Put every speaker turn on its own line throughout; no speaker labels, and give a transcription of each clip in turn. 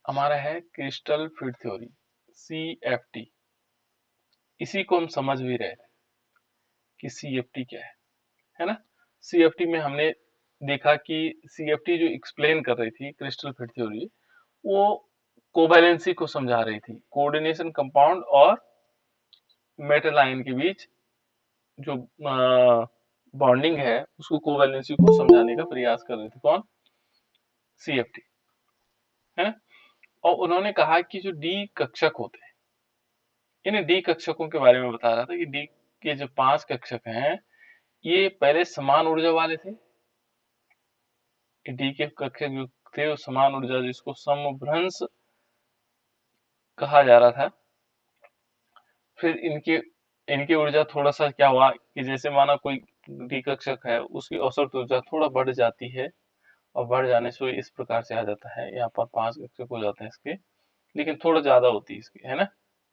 हमारा है crystal field theory, CFT। इसी को हम समझ भी रहे थे कि CFT क्या है ना। CFT में हमने देखा कि CFT जो एक्सप्लेन कर रही थी क्रिस्टल फील्ड थ्योरी, वो कोवैलेंसी को समझा रही थी, कोऑर्डिनेशन कंपाउंड और मेटल आयन के बीच जो बॉन्डिंग है उसको, कोवैलेंसी को समझाने का प्रयास कर रही थी। कौन? CFT, है ना। और उन्होंने कहा कि जो डी कक्षक होते हैं, इन डी कक्षकों के बारे में बता रहा था कि डी के जो 5 कक्षक हैं ये पहले समान ऊर्जा वाले थे। डी के कक्षक जो थे वो समान ऊर्जा, जिसको समभ्रंश कहा जा रहा था। फिर इनके इनकी ऊर्जा थोड़ा सा क्या हुआ कि जैसे माना कोई डी कक्षक है, उसकी औसत ऊर्जा थोड़ा बढ़ जाती है, और बढ़ जाने से इस प्रकार से आ जाता है। यहाँ पर 5 कक्षक हो जाते हैं इसके, लेकिन थोड़ा ज्यादा होती है इसकी, है ना।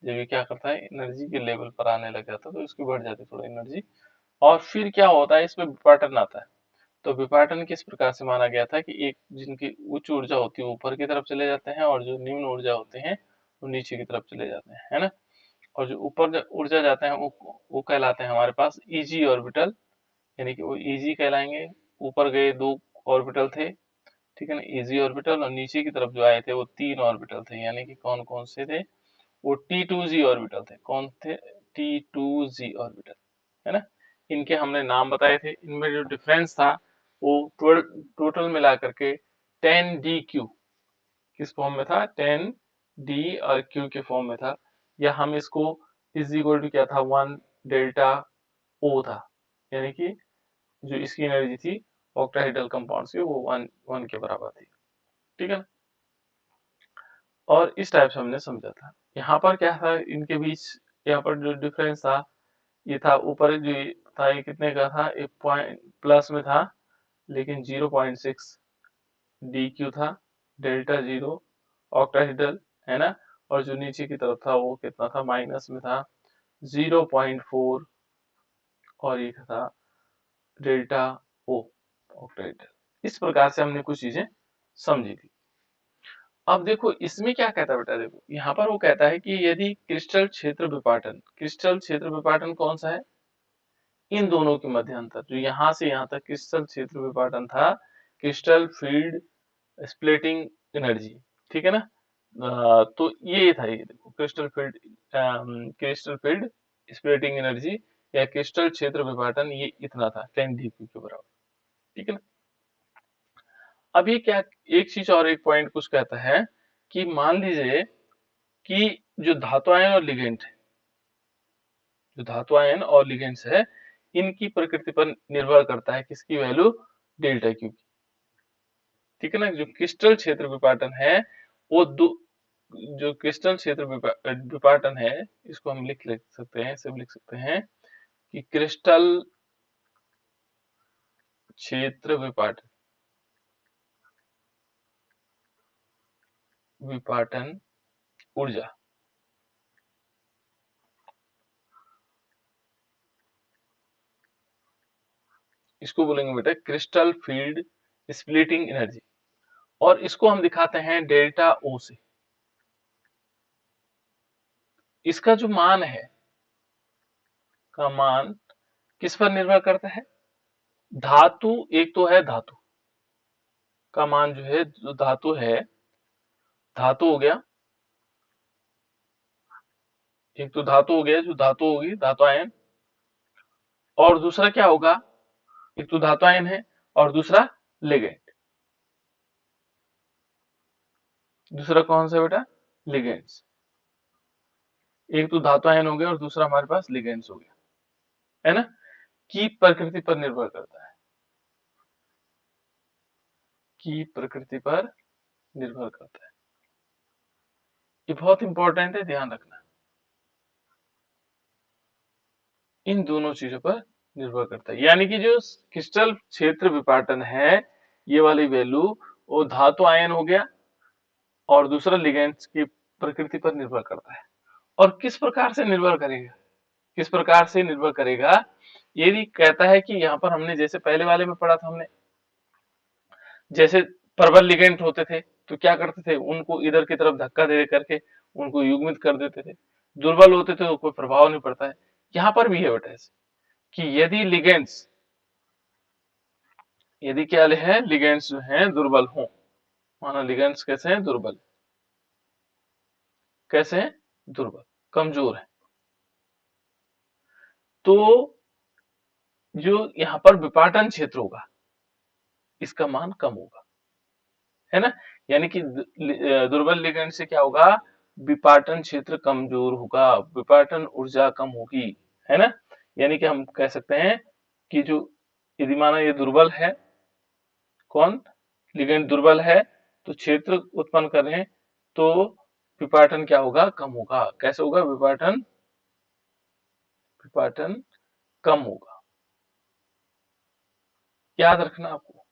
जब ये क्या करता है, एनर्जी के लेवल पर आने लग जाता है तो इसकी बढ़ जाती है थोड़ा एनर्जी। और फिर क्या होता है, इसमें विपाटन आता है। तो विपाटन किस प्रकार से माना गया था कि एक जिनकी उच्च ऊर्जा होती है वो ऊपर की तरफ चले जाते हैं, और जो निम्न ऊर्जा होते हैं वो नीचे की तरफ चले जाते हैं, है ना। और जो ऊपर ऊर्जा जाते हैं वो कहलाते हैं हमारे पास इजी ऑर्बिटल, यानी कि वो इजी कहलाएंगे। ऊपर गए 2 ऑर्बिटल थे, ठीक है ना, इजी ऑर्बिटल। और नीचे की तरफ जो आए थे वो 3 ऑर्बिटल थे, यानी कि कौन कौन से थे, वो T2Z ऑर्बिटल थे। कौन थे? T2Z ऑर्बिटल, है ना। इनके हमने नाम बताए थे। इनमें जो डिफरेंस था वो टोटल मिला करके 10DQ किस फॉर्म में था, 10D और Q के फॉर्म में था। या हम इसको इज इक्वल टू क्या था, 1 डेल्टा O था, यानी कि जो इसकी एनर्जी थी ऑक्टाहेड्रल कंपाउंड्स की वो 1 के बराबर थी, ठीक है ना। और इस टाइप से हमने समझा था। यहाँ पर क्या था इनके बीच, यहाँ पर जो डिफरेंस था ये था, ऊपर जो था ये कितने का था, एक पॉइंट प्लस में था, लेकिन 0.6 DQ था, डेल्टा 0 ऑक्टाहेड्रल, है ना। और जो नीचे की तरफ था वो कितना था, माइनस में था, 0.4, और ये था डेल्टा O ऑक्टाहेड्रल। इस प्रकार से हमने कुछ चीजें समझी थी। अब देखो इसमें क्या कहता है बेटा, देखो यहाँ पर वो कहता है कि यदि क्रिस्टल क्षेत्र विपाटन कौन सा है, इन दोनों के मध्य अंतर, जो यहाँ से यहाँ तक क्रिस्टल क्षेत्र विपाटन था, क्रिस्टल फील्ड स्प्लिटिंग एनर्जी, ठीक है ना। तो ये था, ये देखो क्रिस्टल फील्ड स्प्लिटिंग एनर्जी या क्रिस्टल क्षेत्र विपाटन, ये इतना था 10 DQ के बराबर, ठीक है ना। अब ये क्या, एक चीज और एक पॉइंट कुछ कहता है कि मान लीजिए कि जो धातु आयन और लिगेंड है, जो धातु आयन और लिगेंड्स है, इनकी प्रकृति पर निर्भर करता है किसकी वैल्यू, डेल्टा क्यू की, ठीक है ना। जो क्रिस्टल क्षेत्र विपाटन है वो जो क्रिस्टल क्षेत्र विपाटन है, इसको हम लिख सकते हैं, सब लिख सकते हैं कि क्रिस्टल क्षेत्र विपाटन ऊर्जा, इसको बोलेंगे बेटा क्रिस्टल फील्ड स्प्लिटिंग एनर्जी। और इसको हम दिखाते हैं डेल्टा O से। इसका जो मान है, का मान किस पर निर्भर करता है, धातु, एक तो है धातु का मान, जो है जो धातु है, धातु हो गया, एक तो धातु हो गया, जो धातु होगी धातु आयन, और दूसरा क्या होगा, एक तो धातु आयन है और दूसरा लिगेंड। दूसरा कौन सा बेटा, लिगेंड्स। एक तो धातु आयन हो गया और दूसरा हमारे पास लिगेंड्स हो गया, है ना। की प्रकृति पर निर्भर करता है, की प्रकृति पर निर्भर करता है। ये बहुत इंपॉर्टेंट है, ध्यान रखना। इन दोनों चीजों पर निर्भर करता है, यानी कि जो क्रिस्टल क्षेत्र विपाटन है, ये वाली वैल्यू, वो धातु आयन हो गया और दूसरा लिगेंड्स की प्रकृति पर निर्भर करता है। और किस प्रकार से निर्भर करेगा, किस प्रकार से निर्भर करेगा, ये भी कहता है कि यहाँ पर हमने जैसे पहले वाले में पढ़ा था हमने, जैसे प्रबल लिगेंड होते थे तो क्या करते थे, उनको इधर की तरफ धक्का दे करके उनको युग्मित कर देते थे। दुर्बल होते थे तो कोई प्रभाव नहीं पड़ता है। यहाँ पर भी है बेटा ऐसे कि यदि लिगेंड्स, यदि क्या है, लिगेंड्स जो है दुर्बल हो, माना लिगेंड्स कैसे हैं, दुर्बल, कैसे हैं, दुर्बल, कमजोर है, तो जो यहाँ पर विपाटन क्षेत्र होगा इसका मान कम होगा, है ना। यानी कि दुर्बल लिगेंड से क्या होगा, विपाटन क्षेत्र कमजोर होगा, विपाटन ऊर्जा कम होगी, है ना। यानी कि हम कह सकते हैं कि जो, यदि माना ये दुर्बल है, कौन, लिगेंड दुर्बल है, तो क्षेत्र उत्पन्न कर रहे हैं, तो विपाटन क्या होगा, कम होगा। कैसे होगा, विपाटन, विपाटन कम होगा, याद रखना आपको,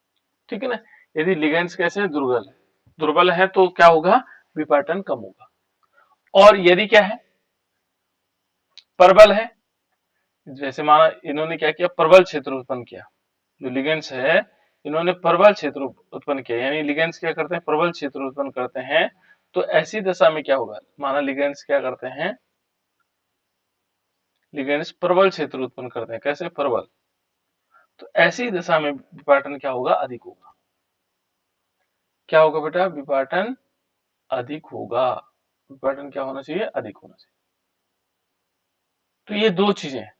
ठीक है ना। यदि लिगेंड्स कैसे हैं, दुर्बल है, दुर्बल है तो क्या होगा, विपाटन कम होगा। और यदि क्या है, प्रबल है, जैसे माना इन्होंने क्या किया, प्रबल क्षेत्र उत्पन्न किया, जो लिगेंड्स है इन्होंने प्रबल क्षेत्र उत्पन्न किया, यानी लिगेंड्स क्या करते हैं, प्रबल क्षेत्र उत्पन्न करते हैं, तो ऐसी दशा में क्या होगा, माना लिगेंड्स क्या करते हैं, लिगेंड्स प्रबल क्षेत्र उत्पन्न करते हैं, कैसे, प्रबल, तो ऐसी दशा में विपाटन क्या होगा, अधिक होगा। क्या होगा बेटा, विपाटन अधिक होगा, विपाटन क्या होना चाहिए, अधिक होना चाहिए। तो ये दो चीजें हैं,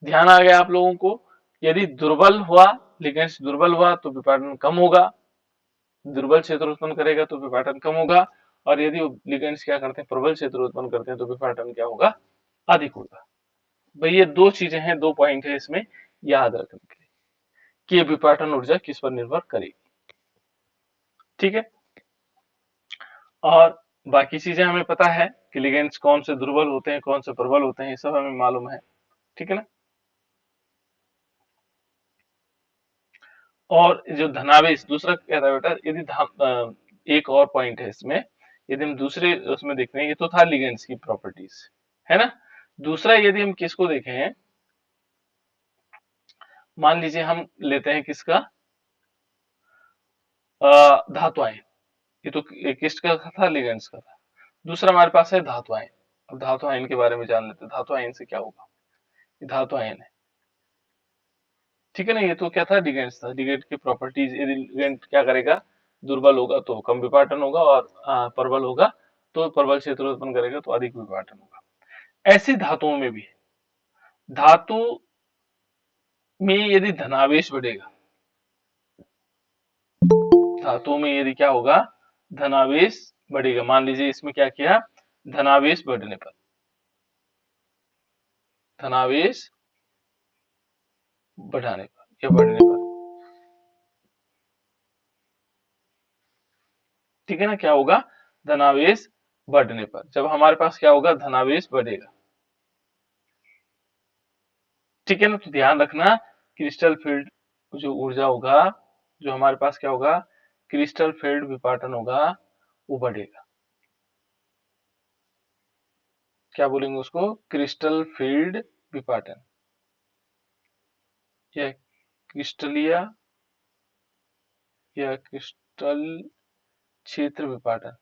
ध्यान आ गया आप लोगों को। यदि दुर्बल हुआ, लिगेंड्स दुर्बल हुआ तो विपाटन कम होगा, दुर्बल क्षेत्र उत्पन्न करेगा तो विपाटन कम होगा, और यदि लिगेंड्स क्या करते हैं, प्रबल क्षेत्र उत्पन्न करते हैं तो विपाटन क्या होगा, अधिक होगा। भाई ये दो चीजें हैं, दो पॉइंट है इसमें याद रखने के लिए कि ये विपाटन ऊर्जा किस पर निर्भर करेगी, ठीक है। और बाकी चीजें हमें पता है कि लिगेंड्स कौन से दुर्बल होते हैं, कौन से प्रबल होते हैं, ये सब हमें मालूम है, ठीक है ना। और जो धनावेश दूसरा क्या था बेटा, यदि एक और पॉइंट है इसमें, यदि हम दूसरे उसमें देखते हैं, ये तो था लिगेंड्स की प्रॉपर्टीज, है ना। दूसरा यदि हम किसको देखें, मान लीजिए हम लेते हैं किसका, धातु आयन, ये तो किसका था, लिगेंड्स का था। दूसरा हमारे पास है धातु आयन। अब धातु आयन के बारे में जान लेते हैं, धातु आयन से क्या होगा, ये धातु आयन है, ठीक है ना। ये तो क्या था, लिगेंड्स था, लिगेंड की प्रॉपर्टीज, यदि लिगेंड क्या करेगा, दुर्बल होगा तो कम विपाटन होगा, और प्रबल होगा तो प्रबल क्षेत्र उत्पन्न करेगा तो अधिक विपाटन होगा। ऐसी धातुओं में भी, धातु में यदि धनावेश बढ़ेगा, धातुओं में यदि क्या होगा, धनावेश बढ़ेगा, मान लीजिए इसमें क्या किया, धनावेश बढ़ने पर, धनावेश बढ़ाने पर या बढ़ने पर, ठीक है ना, क्या होगा, धनावेश बढ़ने पर, जब हमारे पास क्या होगा, धनावेश बढ़ेगा, ठीक है ना। तो ध्यान रखना, क्रिस्टल फील्ड जो ऊर्जा होगा, जो हमारे पास क्या होगा, क्रिस्टल फील्ड विपाटन होगा, वो बढ़ेगा। क्या बोलेंगे उसको, क्रिस्टल फील्ड विपाटन, या क्रिस्टलीय, या क्रिस्टल क्षेत्र विपाटन,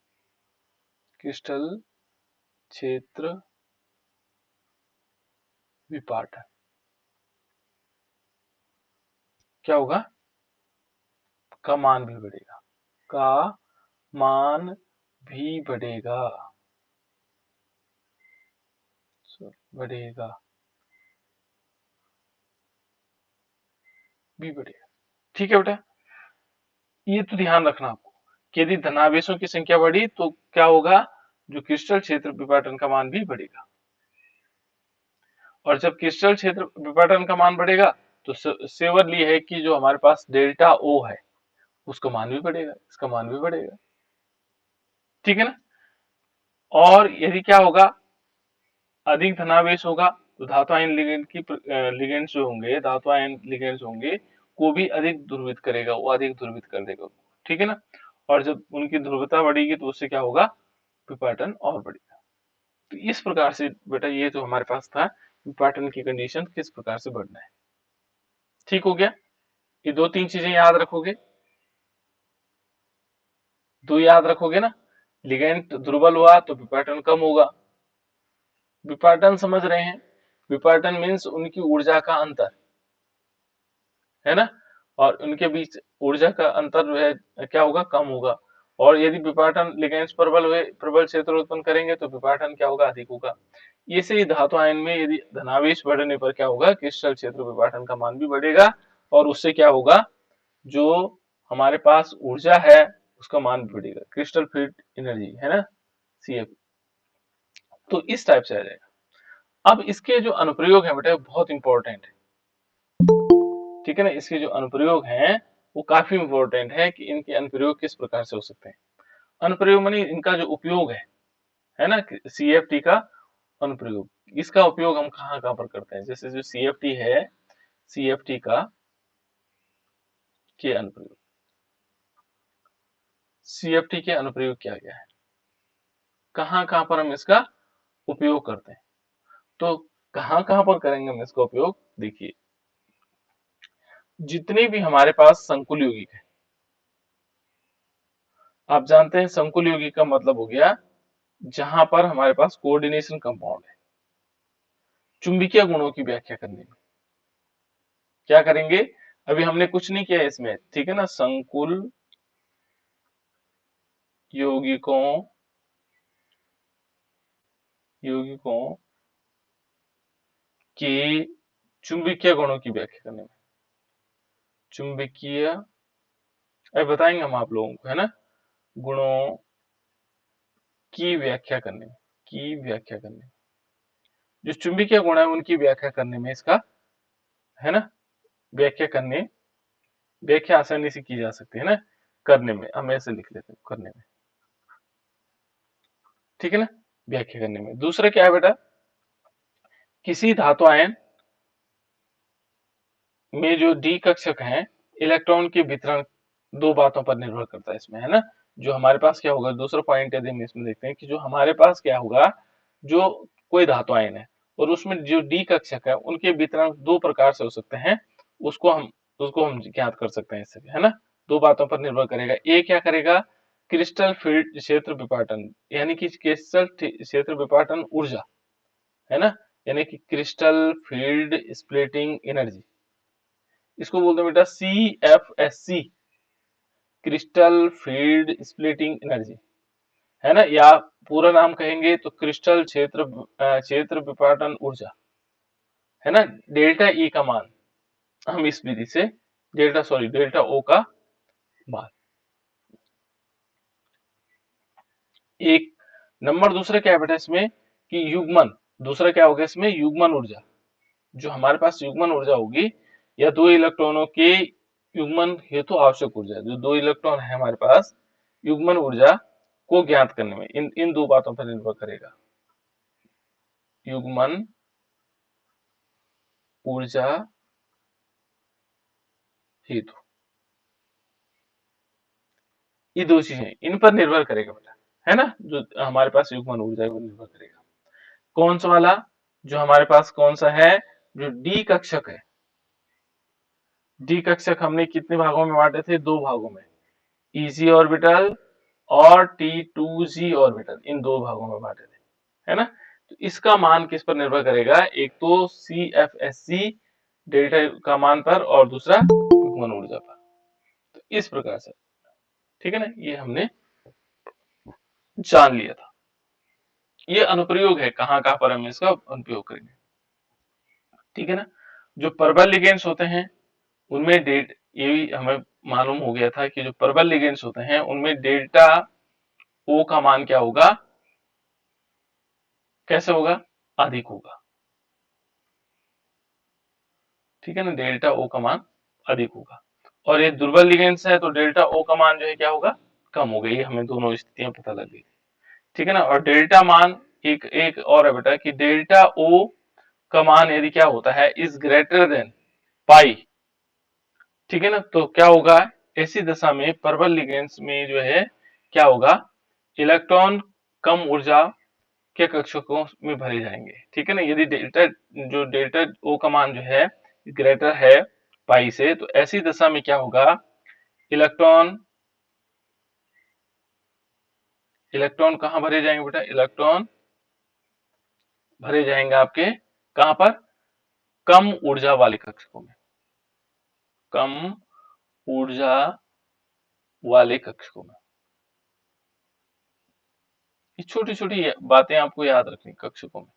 क्रिस्टल क्षेत्र विपाटन, क्या होगा, का मान भी बढ़ेगा, का मान भी बढ़ेगा, बढ़ेगा, भी बढ़ेगा, ठीक है बेटा। ये तो ध्यान रखना आपको कि यदि धनावेशों की संख्या बढ़ी तो क्या होगा, जो क्रिस्टल क्षेत्र विपाटन का मान भी बढ़ेगा, और जब क्रिस्टल क्षेत्र विपाटन का मान बढ़ेगा तो सेवरली है कि जो हमारे पास डेल्टा ओ है उसका मान भी बढ़ेगा, इसका मान भी बढ़ेगा, ठीक है ना। और यदि क्या होगा, अधिक धनावेश होगा तो धातु आयन लिगेंड की लिगेंड्स जो होंगे, धातु आयन लिगेंड्स होंगे, को भी अधिक ध्रुवित करेगा, वो अधिक ध्रुवित कर देगा, ठीक है ना। और जब उनकी ध्रुवता बढ़ेगी तो उससे क्या होगा, विपाटन और बढ़ेगा। तो इस प्रकार से बेटा ये जो हमारे पास था, विपाटन की कंडीशन किस प्रकार से बढ़ना है, ठीक हो गया। ये दो तीन चीजें याद रखोगे, दो याद रखोगे ना। लिगेंड दुर्बल हुआ तो विपाटन कम होगा। विपाटन समझ रहे हैं? विपाटन मीन्स उनकी ऊर्जा का अंतर, है ना। और उनके बीच ऊर्जा का अंतर जो है क्या होगा, कम होगा। और यदि विपाटन लिगेंड्स प्रबल हुए, प्रबल क्षेत्र उत्पन्न करेंगे तो विपाटन क्या होगा, अधिक होगा। इसे ही धातु आयन में यदि धनावेश बढ़ने पर क्या होगा, क्रिस्टल क्षेत्र विपाटन का मान भी बढ़ेगा, और उससे क्या होगा, जो हमारे पास ऊर्जा है उसका मान भी बढ़ेगा, क्रिस्टल फील्ड एनर्जी, है ना, सीएफ। तो इस टाइप से आ जाएगा। अब इसके जो अनुप्रयोग है बेटा बहुत इंपॉर्टेंट है, ठीक है ना। इसके जो अनुप्रयोग हैं वो काफी इंपॉर्टेंट है कि इनके अनुप्रयोग किस प्रकार से हो सकते हैं। अनुप्रयोग मानी इनका जो उपयोग है ना, सीएफटी का अनुप्रयोग। इसका उपयोग हम कहाँ कहाँ पर करते हैं, जैसे जो सीएफटी है, सीएफटी का के अनुप्रयोग, सीएफटी के अनुप्रयोग क्या क्या है, कहाँ कहाँ पर हम इसका उपयोग करते हैं। तो कहाँ कहाँ पर करेंगे हम इसका उपयोग, देखिए जितने भी हमारे पास संकुल यौगिक है, आप जानते हैं संकुल यौगिक का मतलब हो गया जहां पर हमारे पास कोऑर्डिनेशन कंपाउंड है। चुंबकीय गुणों की व्याख्या करने में क्या करेंगे, अभी हमने कुछ नहीं किया इसमें, ठीक है ना। संकुल यौगिकों यौगिकों के चुंबकीय गुणों की व्याख्या करने में, चुंबकीय, अभी बताएंगे हम आप लोगों को, है ना, गुणों की व्याख्या करने में, की व्याख्या करने में, जो चुंबकीय गुण है उनकी व्याख्या करने में इसका, है ना, व्याख्या करने, व्याख्या आसानी से की जा सकती है ना, करने में, हम ऐसे लिख लेते हैं करने में, ठीक है ना, व्याख्या करने में। दूसरा क्या है बेटा, किसी धातु आयन में जो डी कक्षक है, इलेक्ट्रॉन के वितरण दो बातों पर निर्भर करता है इसमें, है ना। जो हमारे पास क्या होगा, दूसरा पॉइंट यदि हम इसमें देखते हैं कि जो हमारे पास क्या होगा, जो कोई धातु आयन है और उसमें जो डी कक्षक है उनके वितरण दो प्रकार से हो सकते हैं, उसको हम ज्ञात कर सकते हैं इससे, है ना। दो बातों पर निर्भर करेगा, एक क्या करेगा, क्रिस्टल फील्ड क्षेत्र विपाटन, यानी कि क्रिस्टल क्षेत्र विपाटन ऊर्जा, है ना, यानी कि क्रिस्टल फील्ड स्प्लिटिंग एनर्जी, इसको बोलते हैं बेटा CFSC, crystal field splitting energy, है ना। या पूरा नाम कहेंगे तो क्रिस्टल क्षेत्र विपाटन ऊर्जा, है ना। डेल्टा ई का मान हम इस विधि से, डेल्टा ओ का मान, एक नंबर। दूसरा क्या है बेटा इसमें कि युग्मन, दूसरा क्या होगा इसमें, युग्मन ऊर्जा, जो हमारे पास युग्मन ऊर्जा होगी या दो इलेक्ट्रॉनों के युग्मन हेतु आवश्यक ऊर्जा, जो दो इलेक्ट्रॉन है हमारे पास, युग्मन ऊर्जा को ज्ञात करने में इन इन दो बातों पर निर्भर करेगा, युग्मन ऊर्जा हेतु, ये दो चीजें इन पर निर्भर करेगा बेटा, है ना। जो हमारे पास युग्मन ऊर्जा है वो निर्भर करेगा, कौन सा वाला, जो हमारे पास कौन सा है, जो डी कक्षक है। डी कक्षक हमने कितने भागों में बांटे थे, दो भागों में, इजी ऑर्बिटल और T2G ऑर्बिटल, इन दो भागों में बांटे थे, है ना। तो इसका मान किस पर निर्भर करेगा, एक तो CFSC डेल्टा का मान पर और दूसरा युग्मन ऊर्जा पर। तो इस प्रकार से, ठीक है ना, ये हमने जान लिया था। ये अनुप्रयोग है, कहाँ कहाँ पर हम इसका अनुप्रयोग करेंगे, ठीक है ना। जो प्रबल लिगेंड्स होते हैं उनमें ये भी हमें मालूम हो गया था कि जो प्रबल लिगेंड्स होते हैं उनमें डेल्टा ओ का मान क्या होगा, कैसे होगा, अधिक होगा, ठीक है ना, डेल्टा ओ का मान अधिक होगा। और ये दुर्बल लिगेंड्स है तो डेल्टा ओ का मान जो है क्या होगा, कम होगा। ये हमें दोनों स्थितियां पता लग गई, ठीक है ना। और डेल्टा मान, एक एक और है बेटा कि डेल्टा ओ का मान यदि क्या होता है, इज ग्रेटर देन पाई, ठीक है ना, तो क्या होगा, ऐसी दशा में प्रबल लिगेंड्स में जो है क्या होगा, इलेक्ट्रॉन कम ऊर्जा के कक्षकों में भरे जाएंगे, ठीक है ना। यदि डेल्टा ओ का मान जो है ग्रेटर है पाई से, तो ऐसी दशा में क्या होगा, इलेक्ट्रॉन इलेक्ट्रॉन कहाँ भरे जाएंगे बेटा, इलेक्ट्रॉन भरे जाएंगे आपके कहां पर, कम ऊर्जा वाले कक्षकों में, कम ऊर्जा वाले कक्षकों में। ये छोटी छोटी बातें आपको याद रखनी कक्षकों में।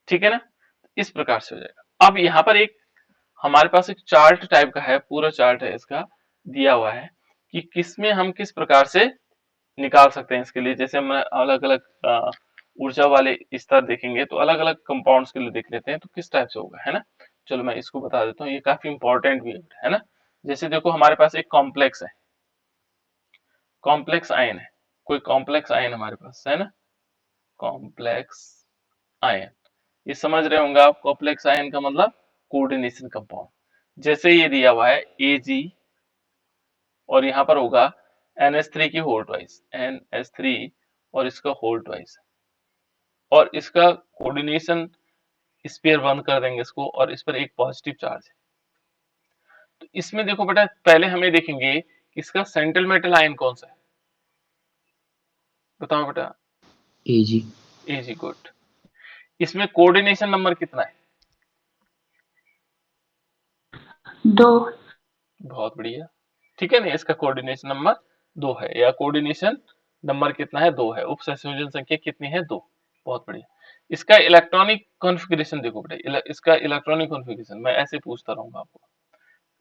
ठीक है ना, इस प्रकार से हो जाएगा। अब यहाँ पर एक हमारे पास एक चार्ट टाइप का है, पूरा चार्ट है इसका दिया हुआ है कि किसमें हम किस प्रकार से निकाल सकते हैं इसके लिए। जैसे हम अलग अलग ऊर्जा वाले स्तर देखेंगे तो अलग अलग कंपाउंड्स के लिए देख लेते हैं तो किस टाइप से होगा, है ना। चलो मैं इसको बता देता हूँ, ये काफी इंपॉर्टेंट भी है ना। जैसे देखो हमारे पास एक कॉम्प्लेक्स है, कॉम्प्लेक्स आयन है, कोई कॉम्प्लेक्स आयन हमारे पास है ना, कॉम्प्लेक्स आयन, ये समझ रहे होंगे आप, कॉम्प्लेक्स आयन का मतलब कोऑर्डिनेशन कंपाउंड। जैसे ये दिया हुआ है Ag और यहाँ पर होगा NH3 की होल ट्वाइस, NH3 और इसका होल ट्वाइस, और इसका कोऑर्डिनेशन स्पेयर बंद कर देंगे इसको, और इस पर एक पॉजिटिव चार्ज है। तो इसमें देखो बेटा, पहले हमें देखेंगे इसका सेंट्रल मेटल आयन कौन सा है, बताओ बेटा।
Ag।
Ag, good. इसमें कोऑर्डिनेशन नंबर कितना है,
2।
बहुत बढ़िया। ठीक है ना, इसका कोऑर्डिनेशन नंबर 2 है, या कोऑर्डिनेशन नंबर कितना है, 2 है। उप संयोजन संख्या कितनी है, 2। बहुत बढ़िया। इसका इलेक्ट्रॉनिक कॉन्फ़िगरेशन देखो बेटा, इसका इलेक्ट्रॉनिक कॉन्फ़िगरेशन मैं ऐसे पूछता रहूंगा आपको,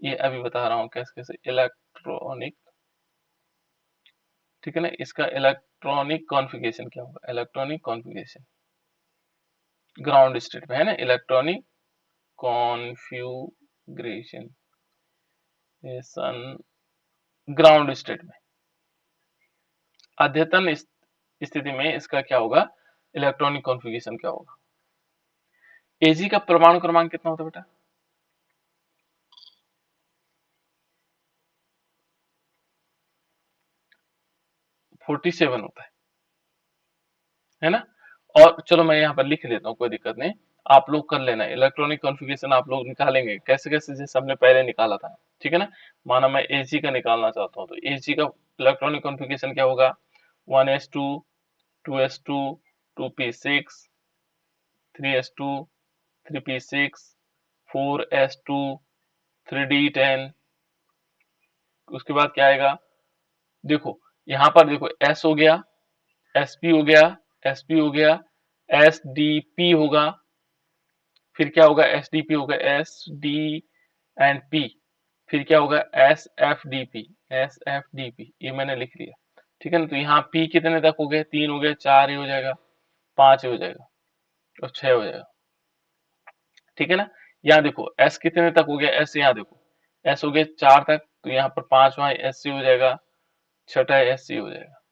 ये अभी बता रहा हूँ कैसे कैसे इलेक्ट्रॉनिक। ठीक है ना, इसका इलेक्ट्रॉनिक कॉन्फ़िगरेशन क्या होगा, इलेक्ट्रॉनिक कॉन्फ़िगरेशन ग्राउंड स्टेट में है ना, इलेक्ट्रॉनिक कॉन्फ़िगरेशन ग्राउंड स्टेट में, अद्यतन स्थिति में इसका क्या होगा, इलेक्ट्रॉनिक कॉन्फ़िगरेशन क्या होगा। Ag का परमाणु क्रमांक कितना होता है बेटा, 47 होता है ना। और चलो मैं यहाँ पर लिख लेता हूँ, कोई दिक्कत नहीं, आप लोग कर लेना। इलेक्ट्रॉनिक कॉन्फ़िगरेशन आप लोग निकालेंगे कैसे कैसे, जैसे हमने पहले निकाला था। ठीक है ना, माना मैं Ag का निकालना चाहता हूँ, तो Ag का इलेक्ट्रॉनिक कॉन्फ़िगरेशन क्या होगा, 1s2 2s2 2p6 3s2 3p6 4s2 3d10। उसके बाद क्या आएगा, देखो यहाँ पर देखो S हो गया, sp हो गया, sp हो गया, sdp होगा, फिर क्या होगा, sdp होगा, sd एंड p, फिर क्या होगा, sfdp, sfdp, ये मैंने लिख लिया। ठीक है ना, तो यहाँ p कितने तक हो गए, 3 हो गए, 4 ही हो जाएगा, 5 ही हो जाएगा और 6 हो जाएगा। ठीक है ना, यहाँ देखो s कितने तक हो गया, s यहाँ देखो s हो गया 4 तक, तो यहाँ पर 5वां sc हो जाएगा, छठा sc हो जाएगा,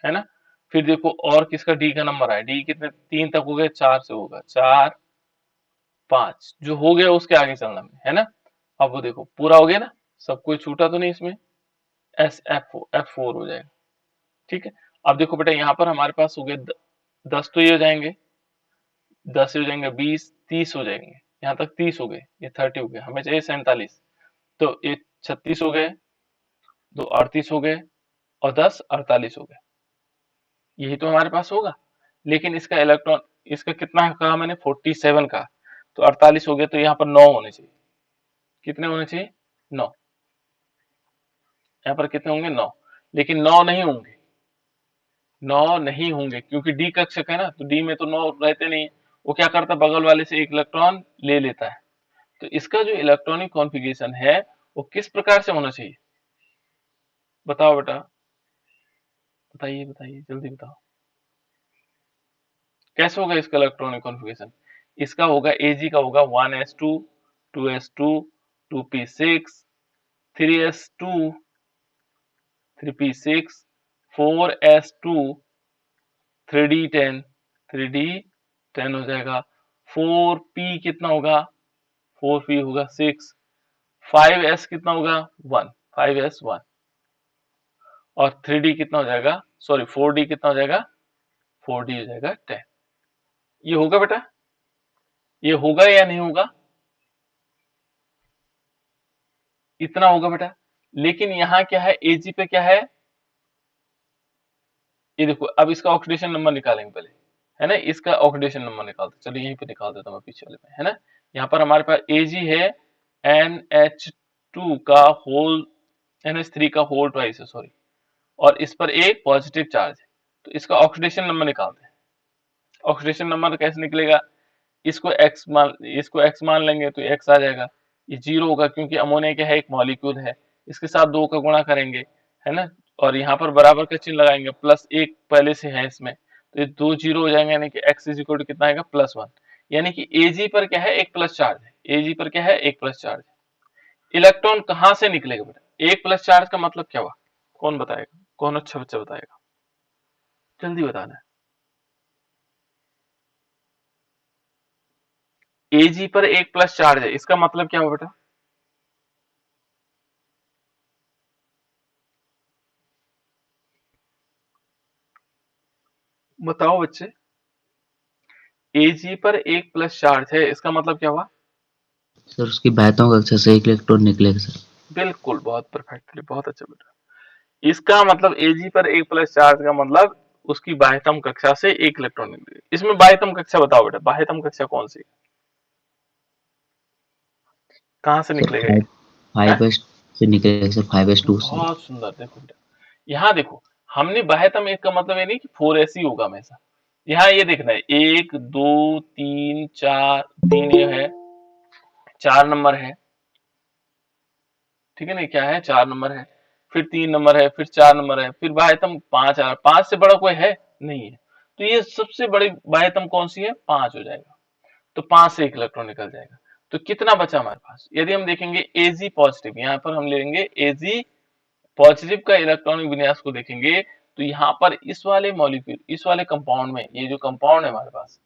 है ना। फिर देखो और किसका d का नंबर आया, d कितने 3 तक हो गए, 4 से होगा, 4 5 जो हो गया उसके आगे चलना है ना। अब वो देखो पूरा हो गया ना, सब कोई छूटा तो नहीं इसमें, एस F4 हो जाएगा। ठीक है, अब देखो बेटा यहाँ पर हमारे पास हो गए 10, तो ये हो जाएंगे 10 हो जाएंगे, 20 30 हो जाएंगे, यहाँ तक 30 हो गए, ये 30 हो गए, हमें चाहिए 47, तो ये 36 हो गए, 2 38 हो गए, और 10 48 हो गए, यही तो हमारे पास होगा। लेकिन इसका इलेक्ट्रॉन, इसका कितना कहा मैंने, 47 का, तो 48 हो गए, तो यहाँ पर 9 होने चाहिए, कितने होने चाहिए, 9, यहाँ पर कितने होंगे, 9, लेकिन 9 नहीं होंगे, 9 नहीं होंगे, क्योंकि डी कक्षक है ना, तो डी में तो 9 रहते नहीं, वो क्या करता है, बगल वाले से एक इलेक्ट्रॉन ले लेता है। तो इसका जो इलेक्ट्रॉनिक कॉन्फ़िगरेशन है वो किस प्रकार से होना चाहिए, बताओ बेटा, बताइए बताइए जल्दी बताओ, कैसे होगा इसका इलेक्ट्रॉनिक कॉन्फ़िगरेशन। इसका होगा Ag का होगा 1s2 2s2 2p6 3s2 3p6 4s2 3d10 3d10 हो जाएगा, 4p कितना होगा, 4p होगा 6, 5s कितना होगा 1, 5s 1, और 3d कितना हो जाएगा, सॉरी 4d कितना हो जाएगा, 4d हो जाएगा 10। ये होगा बेटा, ये होगा या नहीं होगा? इतना होगा बेटा। लेकिन यहाँ क्या है, Ag पे क्या है, ये देखो। अब इसका ऑक्सीडेशन नंबर निकालेंगे पहले, है ना। इसका ऑक्सीडेशन नंबर निकालते, चलिए यहीं पे निकाल देता हूँ मैं पीछे वाले में, है ना। यहाँ पर हमारे पास Ag है NH2 का होल, NH3 का होल ट्वाइस है, सॉरी, और इस पर एक पॉजिटिव चार्ज है। तो इसका ऑक्सीडेशन नंबर निकालते हैं। ऑक्सीडेशन नंबर कैसे निकलेगा, इसको x मान लेंगे तो x आ जाएगा। ये 0 होगा क्योंकि अमोनिया क्या है, एक मॉलिक्यूल है। इसके साथ 2 का गुणा करेंगे, है ना। और यहाँ पर बराबर का चिन्ह लगाएंगे, प्लस एक पहले से है इसमें, तो ये 2 0 हो जाएंगे, यानी कि x इज इक्वल टू कितना आएगा, +1। यानी कि Ag पर क्या है, एक प्लस चार्ज है। Ag पर क्या है, एक प्लस चार्ज है। इलेक्ट्रॉन कहाँ से निकलेगा बेटा, एक प्लस चार्ज का मतलब क्या हुआ, कौन बताएगा, कौन अच्छा बच्चा बताएगा, जल्दी बताना है। Ag पर एक प्लस चार्ज है, इसका मतलब क्या हुआ बेटा, बताओ बच्चे। Ag पर एक प्लस चार्ज है, इसका मतलब क्या हुआ?
सर उसकी बाध्यता कक्षा से एक इलेक्ट्रॉन निकलेगा सर।
बिल्कुल, बहुत परफेक्टली, बहुत अच्छा बेटा। इसका मतलब Ag पर एक प्लस चार्ज का मतलब उसकी बाह्यतम कक्षा से एक इलेक्ट्रॉन निकलेगा। इसमें बाह्यतम कक्षा बताओ बेटा, बाह्यतम कक्षा कौन सी है? कहाँ से
सर
निकलेगा ये?
फाइव
है?
5s से निकलेगा सर, 5s2 से।
बहुत सुंदर, देखो बेटा, यहाँ देखो, हमने बाह्यतम एक का मतलब ये नहीं कि 4s ही होगा हमेशा। यहाँ ये देखना है, 1 2 3 4, 3 ये है, 4 नंबर है, ठीक है ना, क्या है, 4 नंबर है, फिर 3 नंबर है, फिर 4 नंबर है, फिर बाह्यतम 5 आ रहा है। 5 से बड़ा कोई है नहीं है, तो ये सबसे बड़ी बाह्यतम कौन सी है, 5 हो जाएगा। तो 5 से एक इलेक्ट्रॉन निकल जाएगा। तो कितना बचा हमारे पास, यदि हम देखेंगे Ag पॉजिटिव, यहाँ पर हम लेंगे Ag पॉजिटिव का इलेक्ट्रॉनिक विन्यास को देखेंगे, तो यहाँ पर इस वाले मॉलिक्यूल, इस वाले कंपाउंड में, ये जो कंपाउंड है हमारे पास,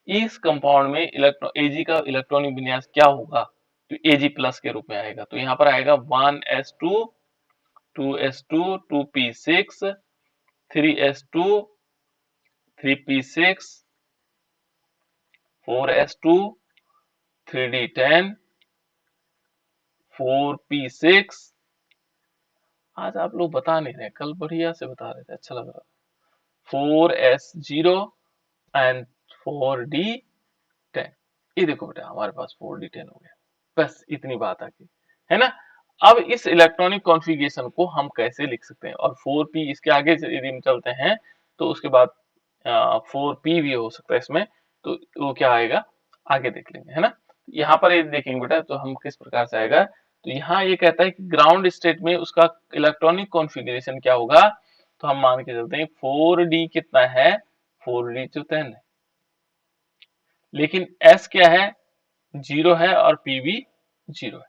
इस कंपाउंड में इलेक्ट्रॉन Ag का इलेक्ट्रॉनिक विन्यास क्या होगा, तो Ag प्लस के रूप में आएगा। तो यहाँ पर आएगा 1s2 2s2 2p6 3s2 3p6 4s2 3d10 4p6। आज आप लोग बता नहीं रहे, कल बढ़िया से बता रहे थे, अच्छा लग रहा। 4s0 and 4d10। ये देखो बेटा, हमारे पास 4d10 हो गया। बस इतनी बात आ गई, है ना। अब इस इलेक्ट्रॉनिक कॉन्फ़िगरेशन को हम कैसे लिख सकते हैं, और 4p इसके आगे यदि हम चलते हैं तो उसके बाद 4p भी हो सकता है इसमें, तो वो क्या आएगा आगे देख लेंगे, है ना। यहाँ पर ये देखेंगे बेटा, तो हम किस प्रकार से आएगा, तो यहाँ ये कहता है कि ग्राउंड स्टेट में उसका इलेक्ट्रॉनिक कॉन्फ़िगरेशन क्या होगा। तो हम मान के चलते हैं 4d कितना है, 4d तो 10 है, लेकिन s क्या है, 0 है, और p भी 0 है।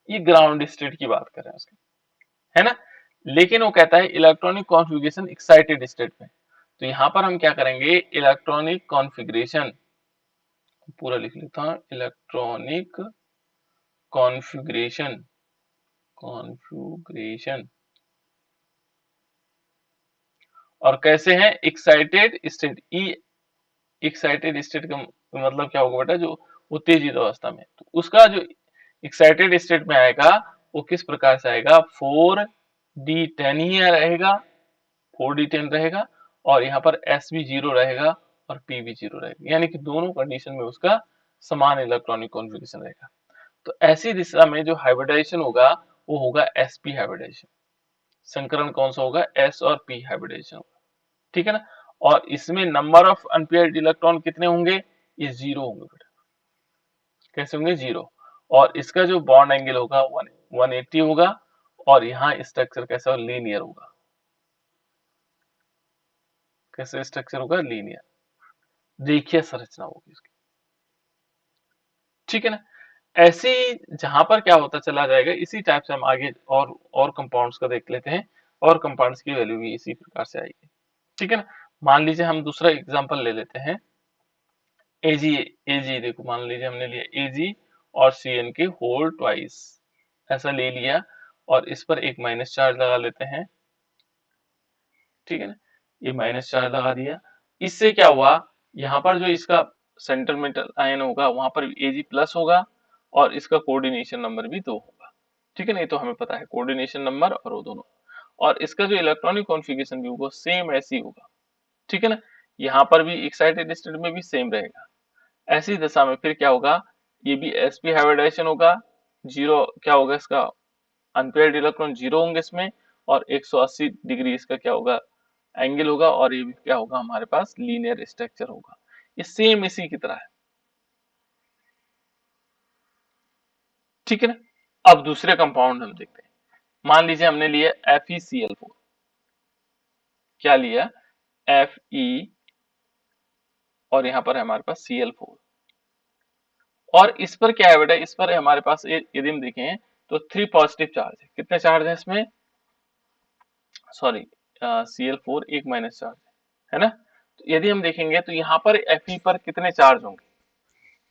ये ग्राउंड स्टेट की बात कर रहे हैं उसके, है ना। लेकिन वो कहता है इलेक्ट्रॉनिक कॉन्फ़िगरेशन एक्साइटेड स्टेट में। तो यहाँ पर हम क्या करेंगे, इलेक्ट्रॉनिक कॉन्फ़िगरेशन पूरा लिख लेता हूँ, इलेक्ट्रॉनिक कॉन्फ़िगरेशन, कॉन्फ़िगरेशन, और कैसे हैं, एक्साइटेड स्टेट। ई एक्साइटेड स्टेट का मतलब क्या होगा बेटा, जो उत्तेजित अवस्था में, तो उसका जो एक्साइटेड स्टेट में आएगा वो किस प्रकार से आएगा, 4d10 ही रहेगा, 4d10 रहेगा, और यहाँ पर s भी 0 रहेगा और p भी 0 रहेगा, यानी कि दोनों कंडीशन में उसका समान इलेक्ट्रॉनिक कॉन्फ़िगरेशन रहेगा। तो ऐसी दिशा में जो हाइब्रिडाइजेशन होगा वो होगा sp हाइब्रिडाइजेशन। संकरण कौन सा होगा, s और p हाइब्रिडाइजेशन होगा, ठीक है ना। और इसमें नंबर ऑफ अनपेयर्ड इलेक्ट्रॉन कितने होंगे, ये 0 होंगे बेटा। कैसे होंगे, 0। और इसका जो बॉन्ड एंगल होगा 180 होगा, और यहाँ स्ट्रक्चर कैसा होगा, लीनियर होगा। कैसे स्ट्रक्चर होगा, लीनियर, रेखीय संरचना होगी इसकी, ठीक है ना। ऐसे ही जहां पर क्या होता चला जाएगा, इसी टाइप से हम आगे और कंपाउंड्स का देख लेते हैं, और कंपाउंड्स की वैल्यू भी इसी प्रकार से आएगी, ठीक है ना। मान लीजिए हम दूसरा एग्जांपल ले लेते हैं, एजी। एजी देखो, मान लीजिए हमने लिया एजी और सीएन के होल ट्वाइस, ऐसा ले लिया, और इस पर एक माइनस चार्ज लगा लेते हैं, ठीक है ना। ये माइनस चार्ज लगा दिया, इससे क्या हुआ, यहाँ पर जो इसका सेंटर मेटल आयन होगा वहां पर Ag प्लस होगा और इसका कोऑर्डिनेशन नंबर भी 2 होगा। ठीक है ना, ये तो हमें पता है कोऑर्डिनेशन नंबर और वो दोनों, और इसका जो इलेक्ट्रॉनिक कॉन्फ़िगरेशन भी होगा सेम ऐसी होगा। ठीक है ना, यहाँ पर भी एक्साइटेड स्टेट में भी सेम रहेगा। ऐसी दशा में फिर क्या होगा, ये भी sp हाइब्रिडाइजेशन होगा, जीरो क्या होगा इसका अनपेयर्ड इलेक्ट्रॉन जीरो होंगे इसमें, और 180 डिग्री इसका क्या होगा एंगल होगा, और ये भी क्या होगा हमारे पास लीनियर स्ट्रक्चर होगा। ये सेम इसी की तरह है। ठीक है ना, अब दूसरे कंपाउंड हम देखते हैं। मान लीजिए हमने लिया FeCl4, क्या लिया Fe, और यहाँ पर है हमारे पास Cl4, और इस पर क्या है बेटा, इस पर हमारे पास यदि हम देखें तो 3 पॉजिटिव चार्ज है। कितने चार्ज है इसमें, सॉरी Cl4 एक माइनस चार्ज है ना। तो यदि हम देखेंगे तो यहाँ पर Fe पर कितने चार्ज होंगे,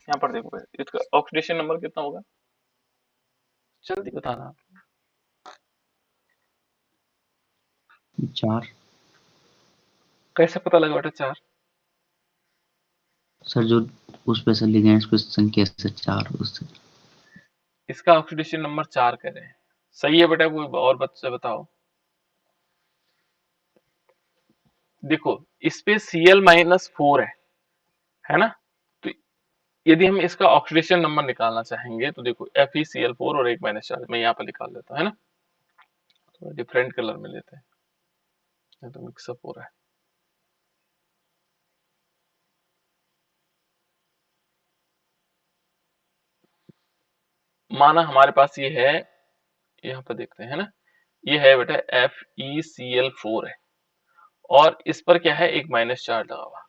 यहाँ पर देखो इसका ऑक्सीडेशन नंबर कितना होगा, जल्दी बताना।
4।
कैसे पता लगा बेटा 4,
सर जो उस पे से लिगेंड्स पे संख्या से 4 उससे।
इसका ऑक्सीडेशन नंबर 4 कह रहे हैं। सही है बेटा, कोई और बच्चे बताओ। देखो इस पे Cl-4 है ना, तो यदि हम इसका ऑक्सीडेशन नंबर निकालना चाहेंगे तो देखो FeCl4 और एक माइनस चार्ज, मैं यहाँ पर निकाल देता हूँ है ना, तो डिफरेंट कलर में लेते हैं तो मिक्सअप हो रहा है। माना हमारे पास ये है, यहाँ पर देखते हैं ना, ये है बेटा FeCl4 है, और इस पर क्या है एक माइनस चार्ज लगा हुआ।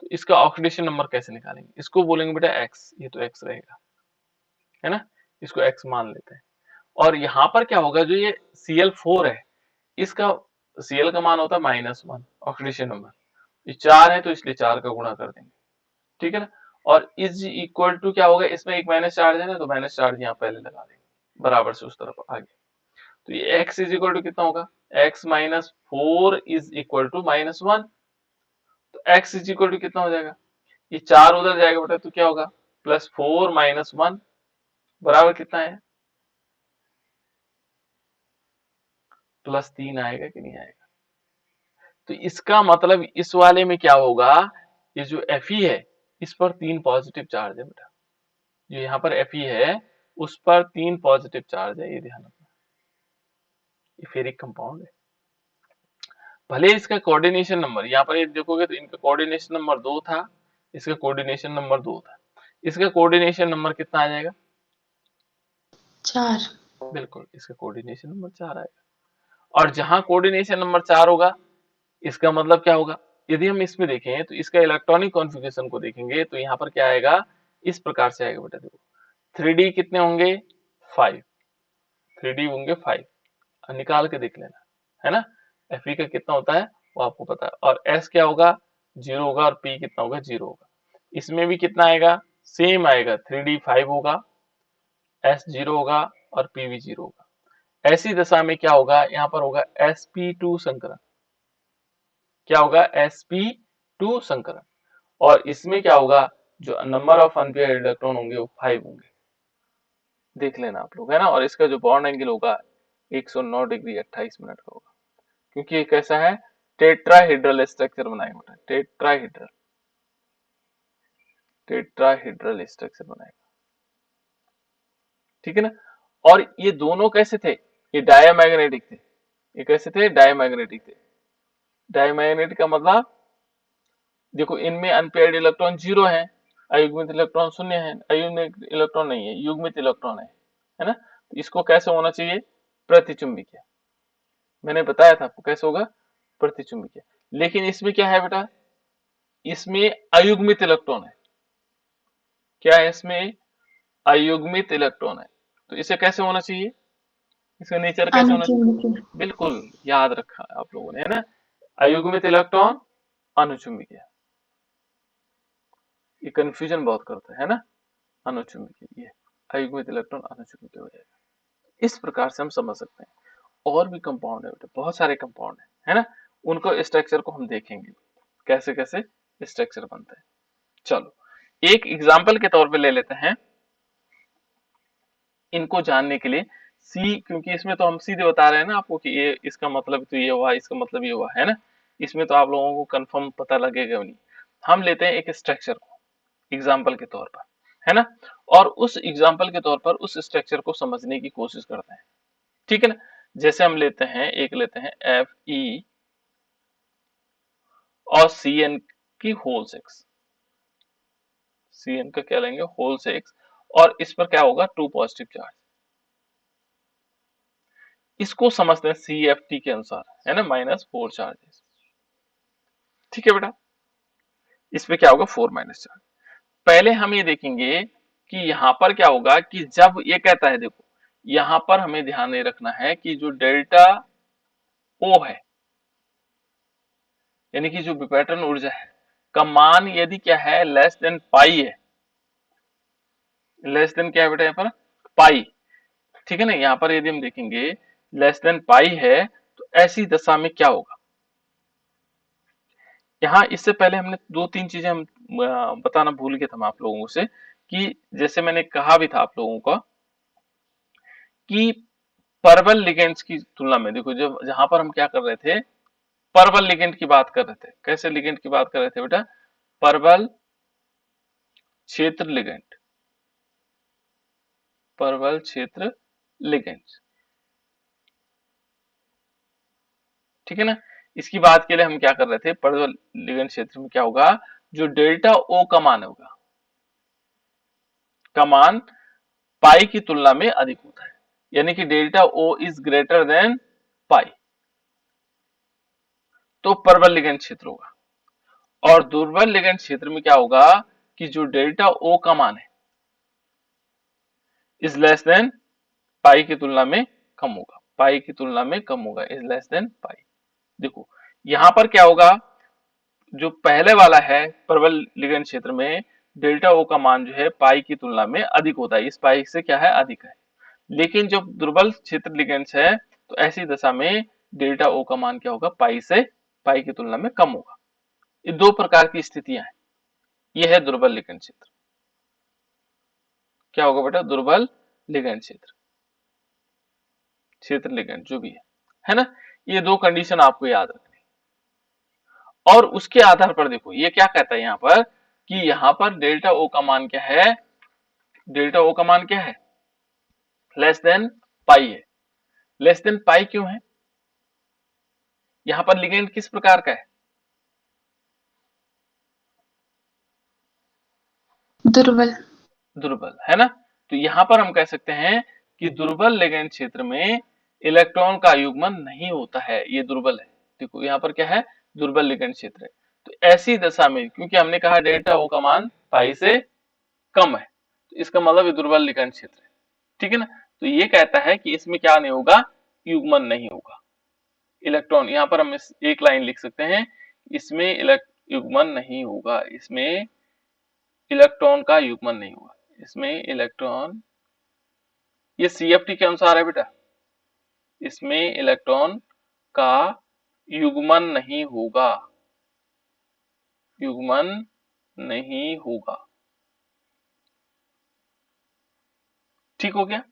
तो इसका ऑक्सीडेशन नंबर कैसे निकालेंगे, इसको बोलेंगे बेटा x, ये तो x रहेगा है ना, इसको x मान लेते हैं। और यहाँ पर क्या होगा, जो ये Cl4 है इसका Cl का मान होता है -1 ऑक्सीडेशन नंबर, ये 4 है तो इसलिए 4 का गुणा कर देंगे। ठीक है ना, और इज इक्वल टू क्या होगा, इसमें एक माइनस चार्ज है ना, तो माइनस चार्ज यहाँ पहले लगा देंगे बराबर से उस तरफ आगे। तो ये x इज इक्वल टू कितना होगा, x minus 4 is equal to -1, तो x इज इक्वल टू कितना हो जाएगा, ये 4 उधर जाएगा बेटा तो क्या होगा +4 - 1 बराबर कितना है, +3 आएगा कि नहीं आएगा। तो इसका मतलब इस वाले में क्या होगा, ये जो Fe है इस पर 3 पॉजिटिव चार्ज है बेटा, जो यहाँ पर Fe है उस पर 3 पॉजिटिव चार्ज है, ये ध्यान रखना। ये फेरिक कंपाउंड है, भले इसका कोऑर्डिनेशन नंबर यहाँ पर देखोगे तो इनका कोऑर्डिनेशन नंबर 2 था, इसका कोऑर्डिनेशन नंबर 2 था, इसका कोऑर्डिनेशन नंबर कितना आ जाएगा
4।
बिल्कुल इसका कोऑर्डिनेशन नंबर 4 आएगा। और जहां कोऑर्डिनेशन नंबर 4 होगा इसका मतलब क्या होगा, यदि हम इसमें देखें तो इसका इलेक्ट्रॉनिक कॉन्फ़िगरेशन को देखेंगे तो यहाँ पर क्या आएगा, इस प्रकार से आएगा बेटा। देखो 3D कितने होंगे 5, 3D होंगे 5, निकाल के देख लेना है ना। Fe का कितना होता है वो आपको पता है, और S क्या होगा 0 होगा, और P कितना होगा 0 होगा। इसमें भी कितना आएगा सेम आएगा, 3D 5 होगा, S 0 होगा और P भी 0 होगा। ऐसी दशा में क्या होगा, यहाँ पर होगा sp2 संकरण, क्या होगा sp2 संकरण, और इसमें क्या होगा जो नंबर ऑफ अनपेयर्ड इलेक्ट्रॉन होंगे वो 5 होंगे, देख लेना आप लोग है ना। और इसका जो बॉन्ड एंगल होगा 109 डिग्री 28 मिनट का होगा, क्योंकि ये कैसा है टेट्राहेड्रल स्ट्रक्चर बनाएगा बेटा, टेट्राहेड्रल स्ट्रक्चर बनाएगा। ठीक है ना, और ये दोनों कैसे थे, ये डायमैग्नेटिक थे, ये कैसे थे डायमैग्नेटिक थे। डायमैग्नेटिक का मतलब देखो इनमें अनपेयर्ड इलेक्ट्रॉन 0 है, अयुग्मित इलेक्ट्रॉन 0 है, अयुग्मित इलेक्ट्रॉन नहीं है, युग्मित इलेक्ट्रॉन है ना। तो इसको कैसे होना चाहिए प्रतिचुंबकीय, मैंने बताया था आपको कैसे होगा प्रतिचुंबकीय। लेकिन इसमें क्या है बेटा, इसमें अयुग्मित इलेक्ट्रॉन है, क्या है इसमें अयुग्मित इलेक्ट्रॉन है, तो इसे कैसे होना चाहिए, इसका नेचर कैसे होना चाहिए,
अनुचुंबकीय।
बिल्कुल याद रखा आप लोगों ने है ना, अयुग्मित इलेक्ट्रॉन अनुचुंबकीय। ये कंफ्यूजन बहुत करता है ना, अनुचुंबकीय ये अयुग्मित इलेक्ट्रॉन अनुचुंबकीय हो जाएगा। इस प्रकार से हम समझ सकते हैं। और भी कंपाउंड है बेटा, बहुत सारे कंपाउंड है ना, उनको स्ट्रक्चर को हम देखेंगे कैसे कैसे स्ट्रक्चर बनता है। चलो एक एग्जाम्पल के तौर पे ले लेते हैं इनको जानने के लिए। सी, क्योंकि इसमें तो हम सीधे बता रहे हैं ना आपको कि ये इसका मतलब तो ये हुआ, इसका मतलब ये हुआ, है ना। इसमें तो आप लोगों को कंफर्म पता लगेगा नहीं। हम लेते हैं एक स्ट्रक्चर को एग्जाम्पल के तौर पर, है ना, और उस एग्जाम्पल के तौर पर उस स्ट्रक्चर को समझने की कोशिश करते हैं, ठीक है ना। जैसे हम लेते हैं एफ ई और सी एन की होल सेक्स, सी एन का क्या लेंगे, होल सेक्स, और इस पर क्या होगा, 2 पॉजिटिव चार्ज। इसको समझते हैं सी एफ टी के अनुसार, है ना, -4 चार्जेस, ठीक है बेटा। इस पे क्या होगा, 4 माइनस चार्ज। पहले हम ये देखेंगे कि यहां पर क्या होगा कि जब ये कहता है, देखो यहां पर हमें ध्यान नहीं रखना है कि जो डेल्टा ओ है, यानी कि जो विपैटर्न ऊर्जा है का मान यदि क्या है, लेस देन पाई है, लेस देन क्या है बेटा यहाँ पर, पाई, ठीक है ना। यहाँ पर यदि हम देखेंगे लेस देन पाई है, तो ऐसी दशा में क्या होगा। यहाँ इससे पहले हमने 2-3 चीजें हम बताना भूल गए थे हम आप लोगों से, कि जैसे मैंने कहा भी था आप लोगों को कि परबल लिगेंड्स की तुलना में, देखो जब जहां पर हम क्या कर रहे थे, परबल लिगेंड की बात कर रहे थे। कैसे लिगेंड की बात कर रहे थे बेटा, परबल क्षेत्र लिगेंड, परबल क्षेत्र लिगेंड, ठीक है ना। इसकी बात के लिए हम क्या कर रहे थे, परबल लिगेंड क्षेत्र में क्या होगा, जो डेल्टा ओ का मान होगा, का मान पाई की तुलना में अधिक होता है, यानी कि delta o is greater than pi, तो परबल लिगेंड क्षेत्र होगा। और दुर्बल लिगेंड क्षेत्र में क्या होगा कि जो डेल्टा ओ का मान है इज लेस देन पाई की तुलना में कम होगा, पाई की तुलना में कम होगा, इज लेस देन पाई। देखो यहां पर क्या होगा, जो पहले वाला है प्रबल लिगेंड क्षेत्र में डेल्टा ओ का मान जो है पाई की तुलना में अधिक होता है, इस पाई से क्या है, अधिक है। लेकिन जो दुर्बल क्षेत्र लिगेंड्स है, तो ऐसी दशा में डेल्टा ओ का मान क्या होगा, पाई से, पाई की तुलना में कम होगा। ये 2 प्रकार की स्थितियां हैं। ये है दुर्बल लिगेंड क्षेत्र, क्या होगा बेटा, दुर्बल लिगेंड क्षेत्र, क्षेत्र लिगेंड जो भी है ना। ये 2 कंडीशन आपको याद रखनी, और उसके आधार पर देखो ये क्या कहता है यहाँ पर, कि यहाँ पर डेल्टा ओ का मान क्या है, डेल्टा ओ का मान क्या है, लेस देन पाई है। लेस देन पाई क्यों है, यहाँ पर लिगेंड किस प्रकार का है,
दुर्बल।
दुर्बल, है ना। तो यहाँ पर हम कह सकते हैं कि दुर्बल लिगेंड क्षेत्र में इलेक्ट्रॉन का युग्मन नहीं होता है, ये दुर्बल है। देखो यहाँ पर क्या है, दुर्बल लिगेंड क्षेत्र है। तो ऐसी दशा में, क्योंकि हमने कहा डेल्टा ओ का मान पाई से कम है, तो इसका मतलब ये दुर्बल लिगेंड क्षेत्र है, ठीक है ना। तो ये कहता है कि इसमें क्या नहीं होगा, युग्मन नहीं होगा, इलेक्ट्रॉन, यहाँ पर हम इस एक लाइन लिख सकते हैं, इसमें युग्मन नहीं होगा, इसमें इलेक्ट्रॉन का युग्मन नहीं होगा, इसमें इलेक्ट्रॉन, ये सीएफटी के अनुसार है बेटा, इसमें इलेक्ट्रॉन का युग्मन नहीं होगा, युग्मन नहीं होगा, ठीक हो गया।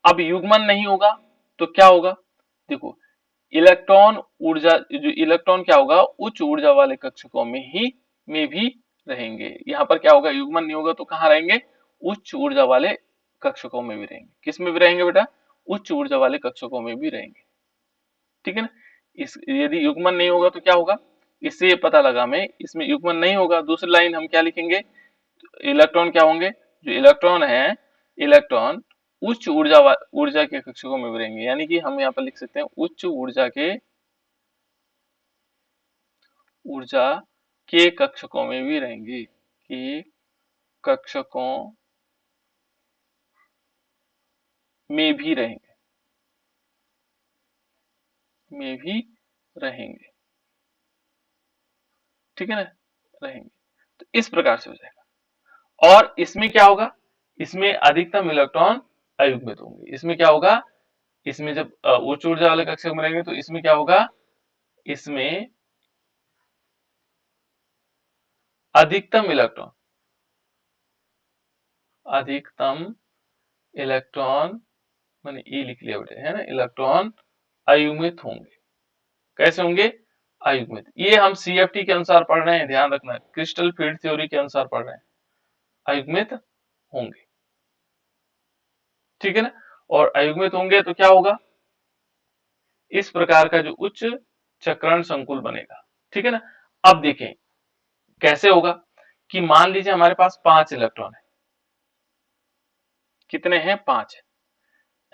अब युग्मन नहीं होगा तो क्या होगा, देखो इलेक्ट्रॉन ऊर्जा, जो इलेक्ट्रॉन क्या होगा, उच्च ऊर्जा वाले कक्षकों में भी रहेंगे। यहाँ पर क्या होगा, युग्मन नहीं होगा तो कहाँ रहेंगे, उच्च ऊर्जा वाले कक्षकों में भी रहेंगे। किस में भी रहेंगे बेटा, उच्च ऊर्जा वाले कक्षकों में भी रहेंगे, ठीक है ना। इस यदि युग्मन नहीं होगा तो क्या होगा, इससे ये पता लगा हमें, इसमें युग्मन नहीं होगा, दूसरी लाइन हम क्या लिखेंगे, इलेक्ट्रॉन क्या होंगे, जो इलेक्ट्रॉन है, इलेक्ट्रॉन उच्च ऊर्जा के कक्षकों में भी रहेंगे, यानी कि हम यहाँ पर लिख सकते हैं उच्च ऊर्जा के कक्षकों में भी रहेंगे, कि कक्षकों में भी रहेंगे, में भी रहेंगे, ठीक है ना, रहेंगे। तो इस प्रकार से हो जाएगा। और इसमें क्या होगा, इसमें अधिकतम इलेक्ट्रॉन अयुग्मित होंगे। इसमें क्या होगा, इसमें जब उच्च ऊर्जा वाले कक्षक में रहेंगे तो इसमें क्या होगा, इसमें अधिकतम इलेक्ट्रॉन, अधिकतम इलेक्ट्रॉन मैंने ई लिख लिया बेटे, है ना, इलेक्ट्रॉन अयुग्मित होंगे। कैसे होंगे? अयुग्मित। ये हम सीएफटी के अनुसार पढ़ रहे हैं, ध्यान रखना, क्रिस्टल फील्ड थ्योरी के अनुसार पढ़ रहे हैं, अयुग्मित होंगे, ठीक है ना। और अयुग्मित होंगे तो क्या होगा? इस प्रकार का जो उच्च चक्रण संकुल बनेगा, ठीक है ना। अब देखें कैसे होगा कि मान लीजिए हमारे पास 5 इलेक्ट्रॉन है, कितने हैं? 5 है।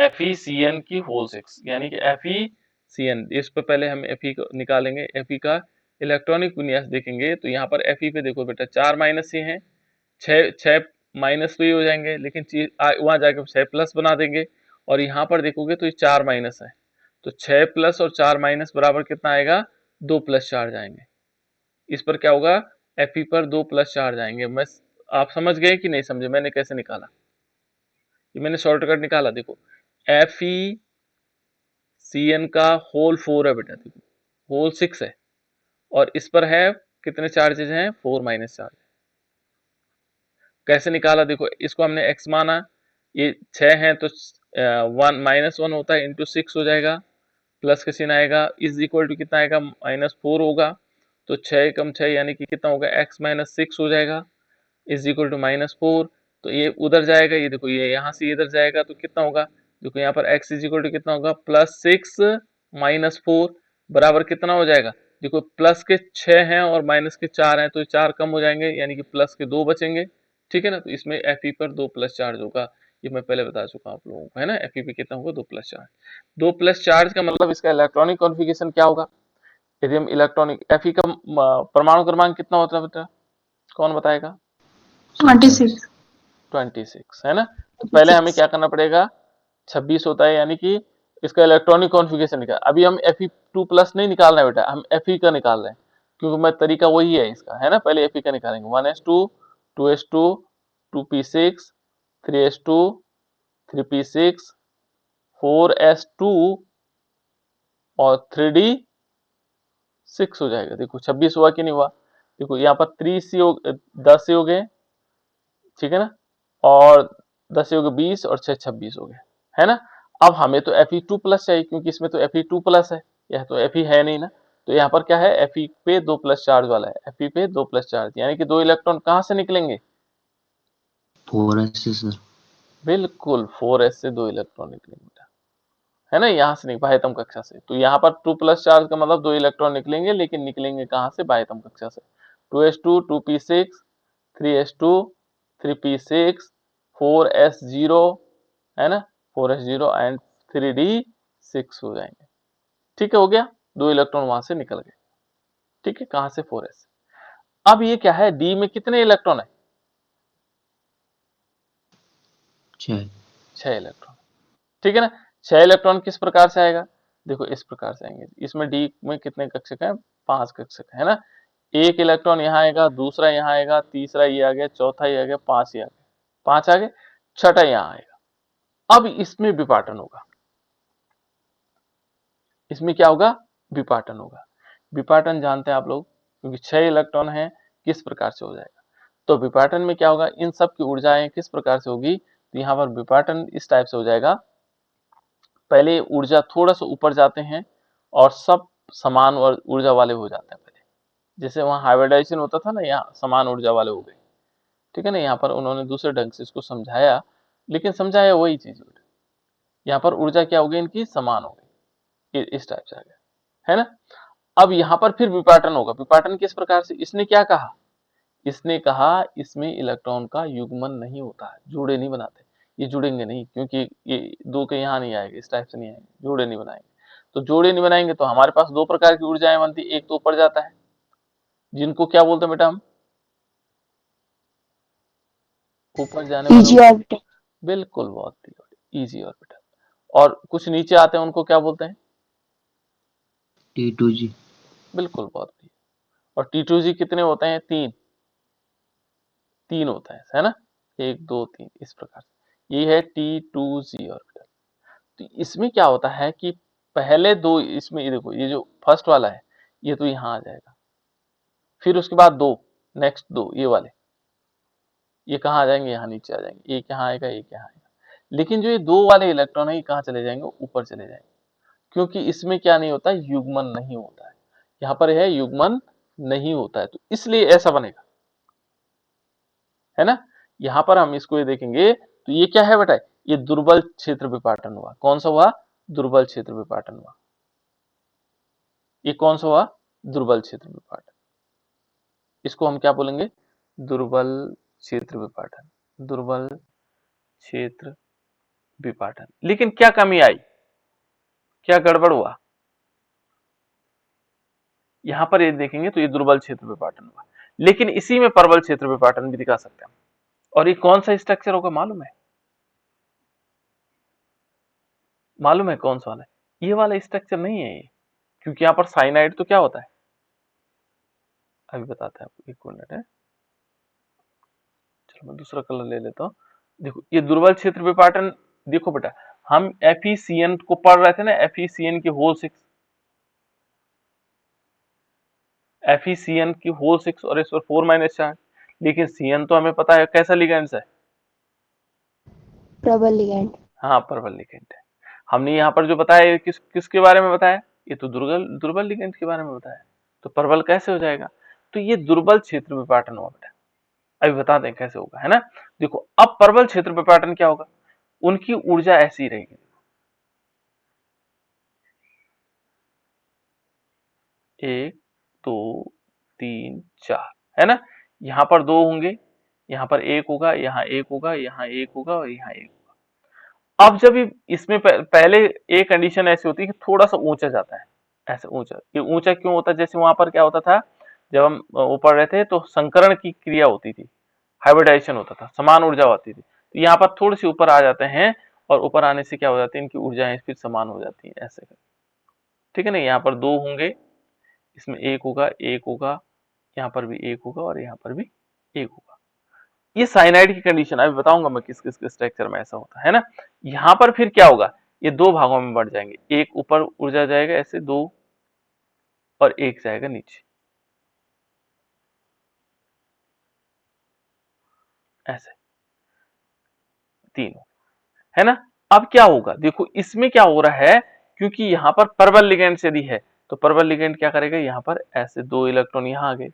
FeCN की होल 6, यानी कि FeCN, इस पर पहले हम Fe को निकालेंगे, Fe का इलेक्ट्रॉनिक विन्यास देखेंगे तो यहाँ पर Fe पे देखो बेटा 4 माइनस ही हैं, 6 माइनस तो ही हो जाएंगे, लेकिन वहां जाके 6 प्लस बना देंगे, और यहाँ पर देखोगे तो ये 4 माइनस है, तो 6 प्लस और 4 माइनस बराबर कितना आएगा? 2 प्लस चार्ज आएंगे। इस पर क्या होगा? Fe पर 2 प्लस चार्ज आएंगे। मैं, आप समझ गए कि नहीं समझे मैंने कैसे निकाला? ये मैंने शॉर्टकट निकाला, देखो FeCN का होल 4 है बेटा, देखो होल 6 है, और इस पर है कितने चार्जेज हैं? 4 माइनस चार्ज। कैसे निकाला? देखो इसको हमने x माना, ये 6 है तो 1 माइनस 1 होता है, इंटू 6 हो जाएगा, प्लस का चिन्ह आएगा, इज इक्वल टू कितना आएगा? -4 होगा, तो 6 कम 6 यानी कि कितना होगा? x माइनस 6 हो जाएगा, इज इक्वल टू -4। तो ये उधर जाएगा, ये देखो ये यहाँ से इधर जाएगा तो कितना होगा? देखो यहाँ पर x इज इक्वल टू कितना होगा? +6 -4 बराबर कितना हो जाएगा? देखो प्लस के 6 हैं और माइनस के 4 हैं, तो 4 कम हो जाएंगे, यानी कि प्लस के 2 बचेंगे, ठीक है ना। तो इसमें Fe पर 2 प्लस चार्ज होगा, ये मैं पहले बता चुका आप लोगों को, है ना। Fe पे कितना होगा? 2 प्लस चार्ज। 2 प्लस चार्ज का मतलब इसका इलेक्ट्रॉनिक कॉन्फ़िगरेशन क्या होगा? यदि हम इलेक्ट्रॉनिक Fe का परमाणु क्रमांक कितना होता है बेटा, कौन बताएगा?
26
26, है ना। तो पहले हमें क्या करना पड़ेगा? 26 होता है, यानी कि इसका इलेक्ट्रॉनिक कॉन्फ़िगरेशन निकाल। अभी हम Fe2 प्लस नहीं निकालना है बेटा, हम Fe का निकाल रहे हैं, क्योंकि मैं तरीका वही है इसका, है ना। पहले Fe का निकालेंगे, 1s2 2s2 2p6 3s2 3p6 4s2 और 3d6 हो जाएगा। देखो 26 हुआ कि नहीं हुआ? देखो यहाँ पर 3 हो 10 हो गए, ठीक है ना, और 10 हो गए 20 और 6 26 हो गए, है ना। अब हमें तो Fe2 प्लस चाहिए, क्योंकि इसमें तो Fe2 प्लस है, यह तो Fe है नहीं ना। तो यहाँ पर क्या है? Fe पे 2 प्लस चार्ज वाला है, Fe पे 2 प्लस चार्ज, यानी कि 2 इलेक्ट्रॉन कहाँ से निकलेंगे?
4s से सर।
बिल्कुल 4s से 2 इलेक्ट्रॉन निकलेंगे बेटा, है ना, यहाँ से नहीं, बाह्यतम कक्षा से। तो यहाँ पर 2 प्लस चार्ज का मतलब 2 इलेक्ट्रॉन निकलेंगे, लेकिन निकलेंगे कहाँ से? बाह्यतम कक्षा से। 2s2 2p6 3s2 3p6 4s0, है ना, 4s0 एंड 3d6 हो जाएंगे, ठीक है, हो गया। 2 इलेक्ट्रॉन वहां से निकल गए, ठीक है, कहां से? 4s। अब ये क्या है? डी में कितने इलेक्ट्रॉन है? 6 इलेक्ट्रॉन, ठीक है ना। 6 इलेक्ट्रॉन किस प्रकार से आएगा? देखो इस प्रकार से आएंगे। इसमें डी में कितने कक्षक हैं? 5 कक्षक, है ना। एक इलेक्ट्रॉन यहाँ आएगा, दूसरा यहाँ आएगा, तीसरा ये आ गया, चौथा ये आ गया, 5 ये आ गया, 5 आ गए, छठा यहाँ आएगा। अब इसमें विपाटन होगा, इसमें क्या होगा? विपाटन होगा। विपाटन जानते हैं आप लोग, क्योंकि 6 इलेक्ट्रॉन है, किस प्रकार से हो जाएगा? तो विपाटन में क्या होगा? इन सब की ऊर्जाएं किस प्रकार से होगी? तो यहाँ पर विपाटन इस टाइप से हो जाएगा, पहले ऊर्जा थोड़ा सा ऊपर जाते हैं और सब समान ऊर्जा वाले हो जाते हैं पहले, जैसे वहां हाइब्रिडाइजेशन होता था ना, यहाँ समान ऊर्जा वाले हो गए, ठीक है ना। यहाँ पर उन्होंने दूसरे ढंग से इसको समझाया, लेकिन समझाया वही चीज, यहाँ पर ऊर्जा क्या हो गई? इनकी समान हो गई, इस टाइप से आ गया, है ना। अब यहाँ पर फिर विपाटन होगा। विपाटन किस प्रकार से? इसने क्या कहा? इसने कहा इसमें इलेक्ट्रॉन का युग्मन नहीं होता है, जोड़े नहीं बनाते, ये जुड़ेंगे नहीं, क्योंकि ये 2 के यहाँ नहीं आएंगे, इस टाइप से नहीं आएंगे, जोड़े नहीं बनाएंगे। तो जोड़े नहीं बनाएंगे तो हमारे पास 2 प्रकार की ऊर्जाएं बनती, एक तो ऊपर जाता है, जिनको क्या बोलते हैं बेटा हम? ऊपर जाने वाले,
इजी ऑर्बिटल
बिल्कुल, बहुत इजी ऑर्बिटल। और कुछ नीचे आते हैं, उनको क्या बोलते हैं?
T2g।
बिल्कुल, बहुत। और T2g कितने होते हैं? 3 होता है ना, 1 2 3, इस प्रकार से ये है T2g ऑर्बिटल। तो इसमें क्या होता है कि पहले 2, इसमें ये देखो, ये जो फर्स्ट वाला है ये तो यहाँ आ जाएगा, फिर उसके बाद 2, नेक्स्ट दो ये वाले, ये कहाँ आ जाएंगे, यहाँ नीचे आ जाएंगे, एक यहाँ आएगा एक यहाँ आएगा। लेकिन जो ये दो वाले इलेक्ट्रॉन है ये कहाँ चले जाएंगे, ऊपर चले जाएंगे, क्योंकि इसमें क्या नहीं होता, युग्मन नहीं होता है। यहाँ पर है युग्मन नहीं होता है, तो इसलिए ऐसा बनेगा, है ना। यहाँ पर हम इसको ये देखेंगे तो ये क्या है बेटा, ये दुर्बल क्षेत्र विपाटन हुआ। कौन सा हुआ, दुर्बल क्षेत्र विपाटन हुआ। ये कौन सा हुआ, दुर्बल क्षेत्र विपाटन। इसको हम क्या बोलेंगे, दुर्बल क्षेत्र विपाटन, दुर्बल क्षेत्र विपाटन। लेकिन क्या कमी आई, क्या गड़बड़ हुआ, यहां पर ये देखेंगे तो ये दुर्बल क्षेत्र विपाटन हुआ, लेकिन इसी में प्रबल क्षेत्र विपाटन भी दिखा सकते हैं। और ये कौन सा स्ट्रक्चर होगा मालूम है, मालूम है कौन सा वाला, ये वाला स्ट्रक्चर नहीं है ये, क्योंकि यहाँ पर साइनाइड तो क्या होता है, अभी बताते हैं आपको, एक मिनट है। चलो मैं दूसरा कलर ले लेता हूँ। देखो ये दुर्बल क्षेत्र विपाटन, देखो बेटा हम FeCN को पढ़ रहे थे ना, FeCN की होल 6, FeCN की होल 6 और इस पर 4 - चार्ज। लेकिन CN तो हमें पता है कैसा लिगेंड्स है,
प्रबल लिगैंड।
हाँ प्रबल लिगेंड है। हमने यहाँ पर जो बताया ये किसके बारे में बताया, ये तो दुर्बल दुर्बल लिगेंड के बारे में बताया, तो प्रबल कैसे हो जाएगा, तो ये दुर्बल क्षेत्र विपाटन हुआ बेटा। अभी बता दें कैसे होगा, है ना। देखो अब प्रबल क्षेत्र विपाटन क्या होगा, उनकी ऊर्जा ऐसी रहेगी, 1 2 3 4, है ना। यहाँ पर 2 होंगे, यहाँ पर 1 होगा, यहाँ 1 होगा, यहाँ 1 होगा और यहाँ 1 होगा। अब जब इसमें पहले एक कंडीशन ऐसी होती है कि थोड़ा सा ऊंचा जाता है, ऐसे ऊंचा। ये ऊंचा क्यों होता है, जैसे वहां पर क्या होता था, जब हम ऊपर रहते तो संकरण की क्रिया होती थी, हाइब्रिडाइजेशन होता था, समान ऊर्जा होती थी। तो यहाँ पर थोड़ी सी ऊपर आ जाते हैं, और ऊपर आने से क्या हो जाती है, इनकी ऊर्जाएं फिर समान हो जाती है, ऐसे। ठीक है ना, यहाँ पर 2 होंगे, इसमें 1 होगा, 1 होगा, यहाँ पर भी 1 होगा और यहाँ पर भी 1 होगा। ये साइनाइड की कंडीशन अभी बताऊंगा मैं किस किस के स्ट्रक्चर में ऐसा होता है ना। यहाँ पर फिर क्या होगा, ये 2 भागों में बढ़ जाएंगे, एक ऊपर ऊर्जा जाएगा ऐसे 2 और एक जाएगा नीचे, ऐसे 3, है ना। अब क्या होगा, देखो इसमें क्या हो रहा है, क्योंकि यहाँ पर प्रबल लिगेंड यदि है तो प्रबल लिगेंड क्या करेगा, यहाँ पर ऐसे 2 इलेक्ट्रॉन यहाँ आ गए,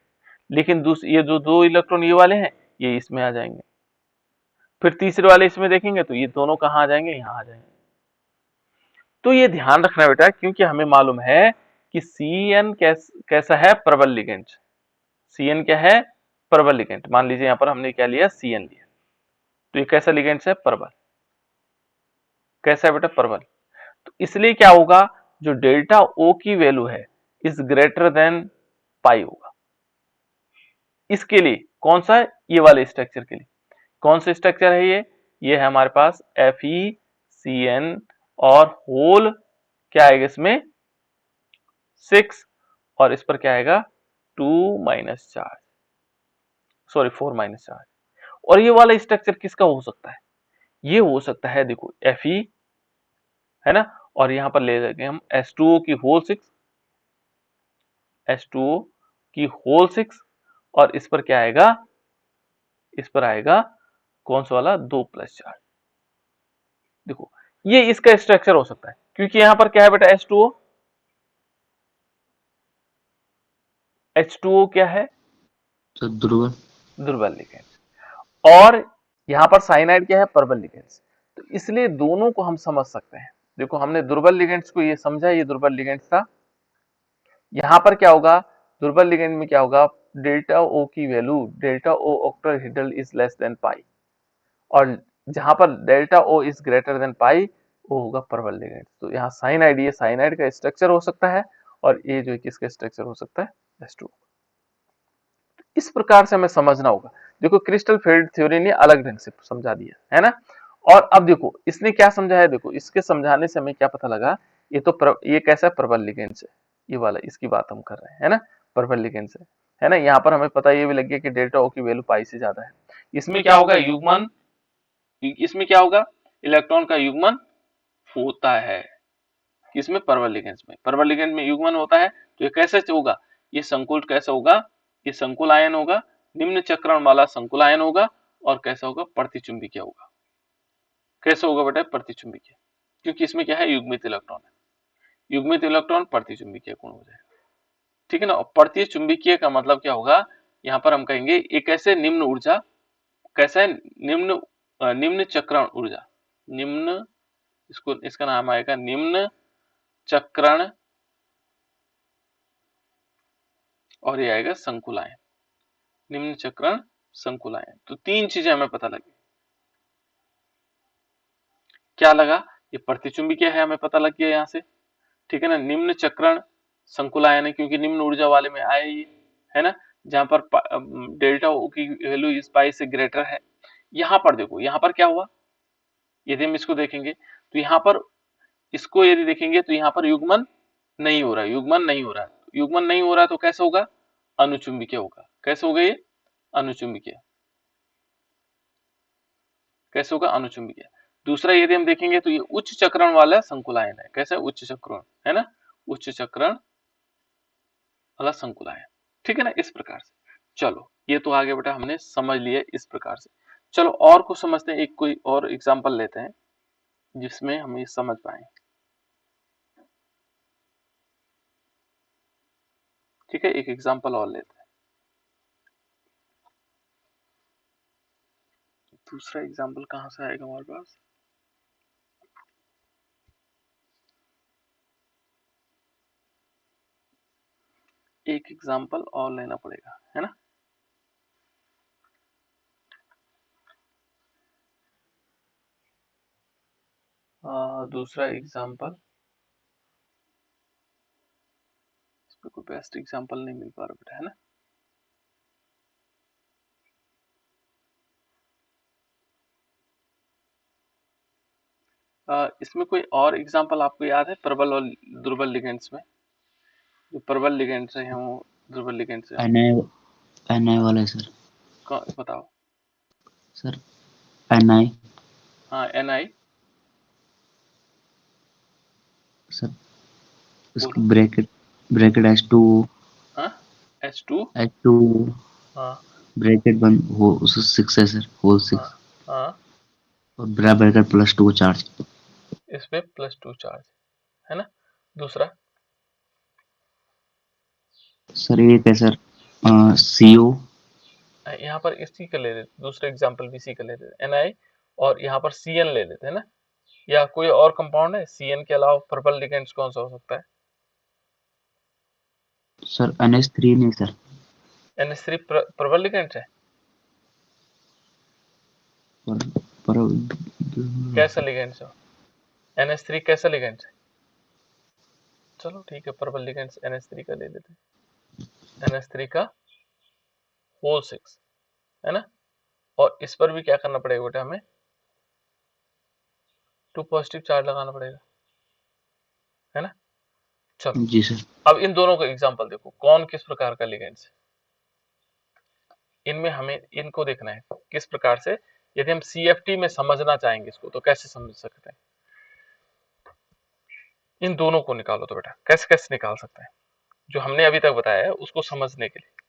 लेकिन ये जो 2 इलेक्ट्रॉन ये वाले हैं ये इसमें आ जाएंगे, फिर तीसरे वाले इसमें देखेंगे तो ये दोनों कहाँ आ जाएंगे, यहाँ आ जाएंगे। तो ये ध्यान रखना बेटा, क्योंकि हमें मालूम है कि CN कैसा है, प्रबल लिगेंड। CN क्या है, प्रबल लिगेंड। मान लीजिए यहाँ पर हमने क्या लिया, CN लिया, तो ये कैसा लिगेंड है, प्रबल। कैसा है बेटा, प्रबल। तो इसलिए क्या होगा, जो डेल्टा O की वैल्यू है इज ग्रेटर देन पाई होगा। इसके लिए कौन सा, ये वाले स्ट्रक्चर के लिए कौन सा स्ट्रक्चर है, ये है हमारे पास FeCN और होल क्या आएगा इसमें 6, और इस पर क्या आएगा 2 - चार्ज, सॉरी 4 - चार्ज। और ये वाला स्ट्रक्चर किसका हो सकता है, ये हो सकता है देखो Fe, है ना, और यहां पर ले जाएंगे हम H2O की होल 6, H2O की होल 6, और इस पर क्या आएगा, इस पर आएगा कौन सा वाला 2 + चार्ज। देखो ये इसका स्ट्रक्चर हो सकता है, क्योंकि यहां पर क्या है बेटा, H2O, H2O क्या है,
तो दुर्बल।
दुर्बल लिगेंड, और यहां पर साइनाइड क्या है, प्रबल लिगेंड। तो इसलिए दोनों को हम समझ सकते हैं। देखो हमने दुर्बल लिगेंड्स को ये समझा, ये दुर्बल लिगेंड्स था। यहां पर क्या होगा, दुर्बल लिगेंड में क्या होगा, डेल्टा O की value, delta O octahedral is less than pi, और जहां पर delta O is greater than pi वो होगा प्रबल लिगेंड। तो यहाँ साइनाइड, ये साइनाइड का स्ट्रक्चर हो सकता है, और ये जो किसका स्ट्रक्चर हो सकता है, H2O। इस प्रकार से हमें समझना होगा। देखो क्रिस्टल फील्ड थ्योरी ने अलग ढंग से समझा दिया, है ना। और अब देखो इसने क्या समझाया, देखो इसके समझाने से हमें क्या पता लगा, ये तो ये कैसा प्रबल लिगेंड है, ये वाला इसकी बात हम कर रहे हैं, है ना, प्रबल लिगेंड है ना। यहाँ पर हमें पता ये भी लग गया कि डेल्टा O की वैल्यू पाई से ज्यादा है। इसमें क्या होगा, युग्मन, इसमें क्या होगा, इलेक्ट्रॉन का युग्मन होता है, किसमें, प्रबल लिगेंड में। प्रबल लिगेंड में युग्मन होता है, तो ये कैसे होगा, ये संकुल कैसे होगा, ये संकुल आयन होगा, निम्न चक्रण वाला संकुलायन होगा और कैसा होगा, प्रतिचुंबकीय होगा। कैसे होगा बेटा, प्रतिचुंबकीय, क्योंकि इसमें क्या है, युग्मित इलेक्ट्रॉन है, युग्मित इलेक्ट्रॉन प्रतिचुंबकीय गुण हो जाएगा, ठीक है ना। और प्रतिचुंबकीय का मतलब क्या होगा, यहाँ पर हम कहेंगे एक ऐसे निम्न ऊर्जा, कैसा है, निम्न चक्रण ऊर्जा, निम्न, इसको इसका नाम आएगा निम्न चक्रण, और ये आएगा संकुलायन, निम्न चक्रण संकुलायन। तो तीन चीजें हमें पता लगी, क्या लगा, ये प्रतिचुंबकीय है हमें पता लग गया यहाँ से, ठीक है ना। निम्न चक्रण संकुलायन है क्योंकि निम्न ऊर्जा वाले में आया ये, है ना, जहां पर डेल्टा ओ की वैल्यू इस पाई से ग्रेटर है। यहाँ पर देखो, यहाँ पर क्या हुआ, यदि हम इसको देखेंगे तो यहाँ पर इसको यदि देखेंगे तो यहाँ पर युग्मन नहीं हो रहा है, युग्मन नहीं हो रहा है, युग्मन नहीं हो रहा है तो कैसे होगा, अनुचुंबकीय होगा। कैसे होगा ये, अनुचुंबकीय, कैसे होगा, अनुचुंबकीय। दूसरा यदि हम देखेंगे तो ये उच्च चक्रण वाला संकुलायन है, कैसा है, उच्च चक्रण, है ना, उच्च चक्रण वाला संकुलायन, ठीक है ना, इस प्रकार से। चलो ये तो आगे बेटा हमने समझ लिया इस प्रकार से। चलो और कुछ समझते हैं, एक कोई और एग्जांपल लेते हैं जिसमें हम ये समझ पाए, ठीक है, एक एग्जांपल और लेते हैं। दूसरा एग्जांपल कहाँ से आएगा हमारे पास, एक एग्जांपल और लेना पड़ेगा, है ना। दूसरा एग्जांपल, इसमें कोई बेस्ट एग्जांपल नहीं मिल पा रहा बेटा, है ना। इसमें कोई और एग्जांपल आपको याद है प्रबल और दुर्बल लिगेंड्स में, जो प्रबल लिगेंड्स हैं वो दुर्बल लिगेंड्स हैं,
एनआई वाला है सर।
बताओ।
सर एनआई,
हाँ NI,
सर
बोलो।
इसको ब्रैकेट ब्रैकेट H2,
हाँ H2,
H2
हाँ
ब्रैकेट बन हो उसको 6 है सर, होल
हाँ
6,
हाँ,
और ब्रैकेट +2 चार्ज।
इस पे +2 चार्ज, है ना। दूसरा,
सर ये है सर CO,
यहाँ पर इसी का ले लेते, दूसरा एग्जांपल भी इसी का ले लेते, NI और यहाँ पर CN ले लेते हैं ना, या कोई और कंपाउंड है CN के अलावा प्रबल लिगेंड्स कौन सा हो सकता है।
सर NH3 नहीं सर,
NH3 प्रबल लिगेंड्स है,
पर पर
कैसा लिगेंड्स हो, NH3 कैसा लिगेंड्स है। चलो ठीक है, प्रबल लिगेंड्स NH3 का ले लेते हैं, NH3 का होल 6, है ना। और इस पर भी क्या करना पड़ेगा बेटा, हमें 2 पॉजिटिव चार्ज लगाना पड़ेगा, है ना। चलो
जी सर।
अब इन दोनों का एग्जांपल देखो, कौन किस प्रकार का लिगेंड्स है, इनमें हमें इनको देखना है किस प्रकार से। यदि हम CFT में समझना चाहेंगे इसको तो कैसे समझ सकते हैं, इन दोनों को निकालो तो बेटा कैसे कैसे निकाल सकते हैं, जो हमने अभी तक बताया है उसको समझने के लिए।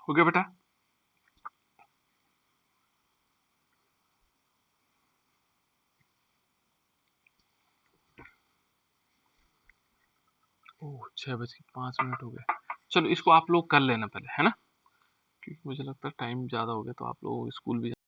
हो गया बेटा, ओह 6:05 हो गए। चलो इसको आप लोग कर लेना पहले, है ना, क्योंकि मुझे लगता है टाइम ज्यादा हो गया तो आप लोग स्कूल भी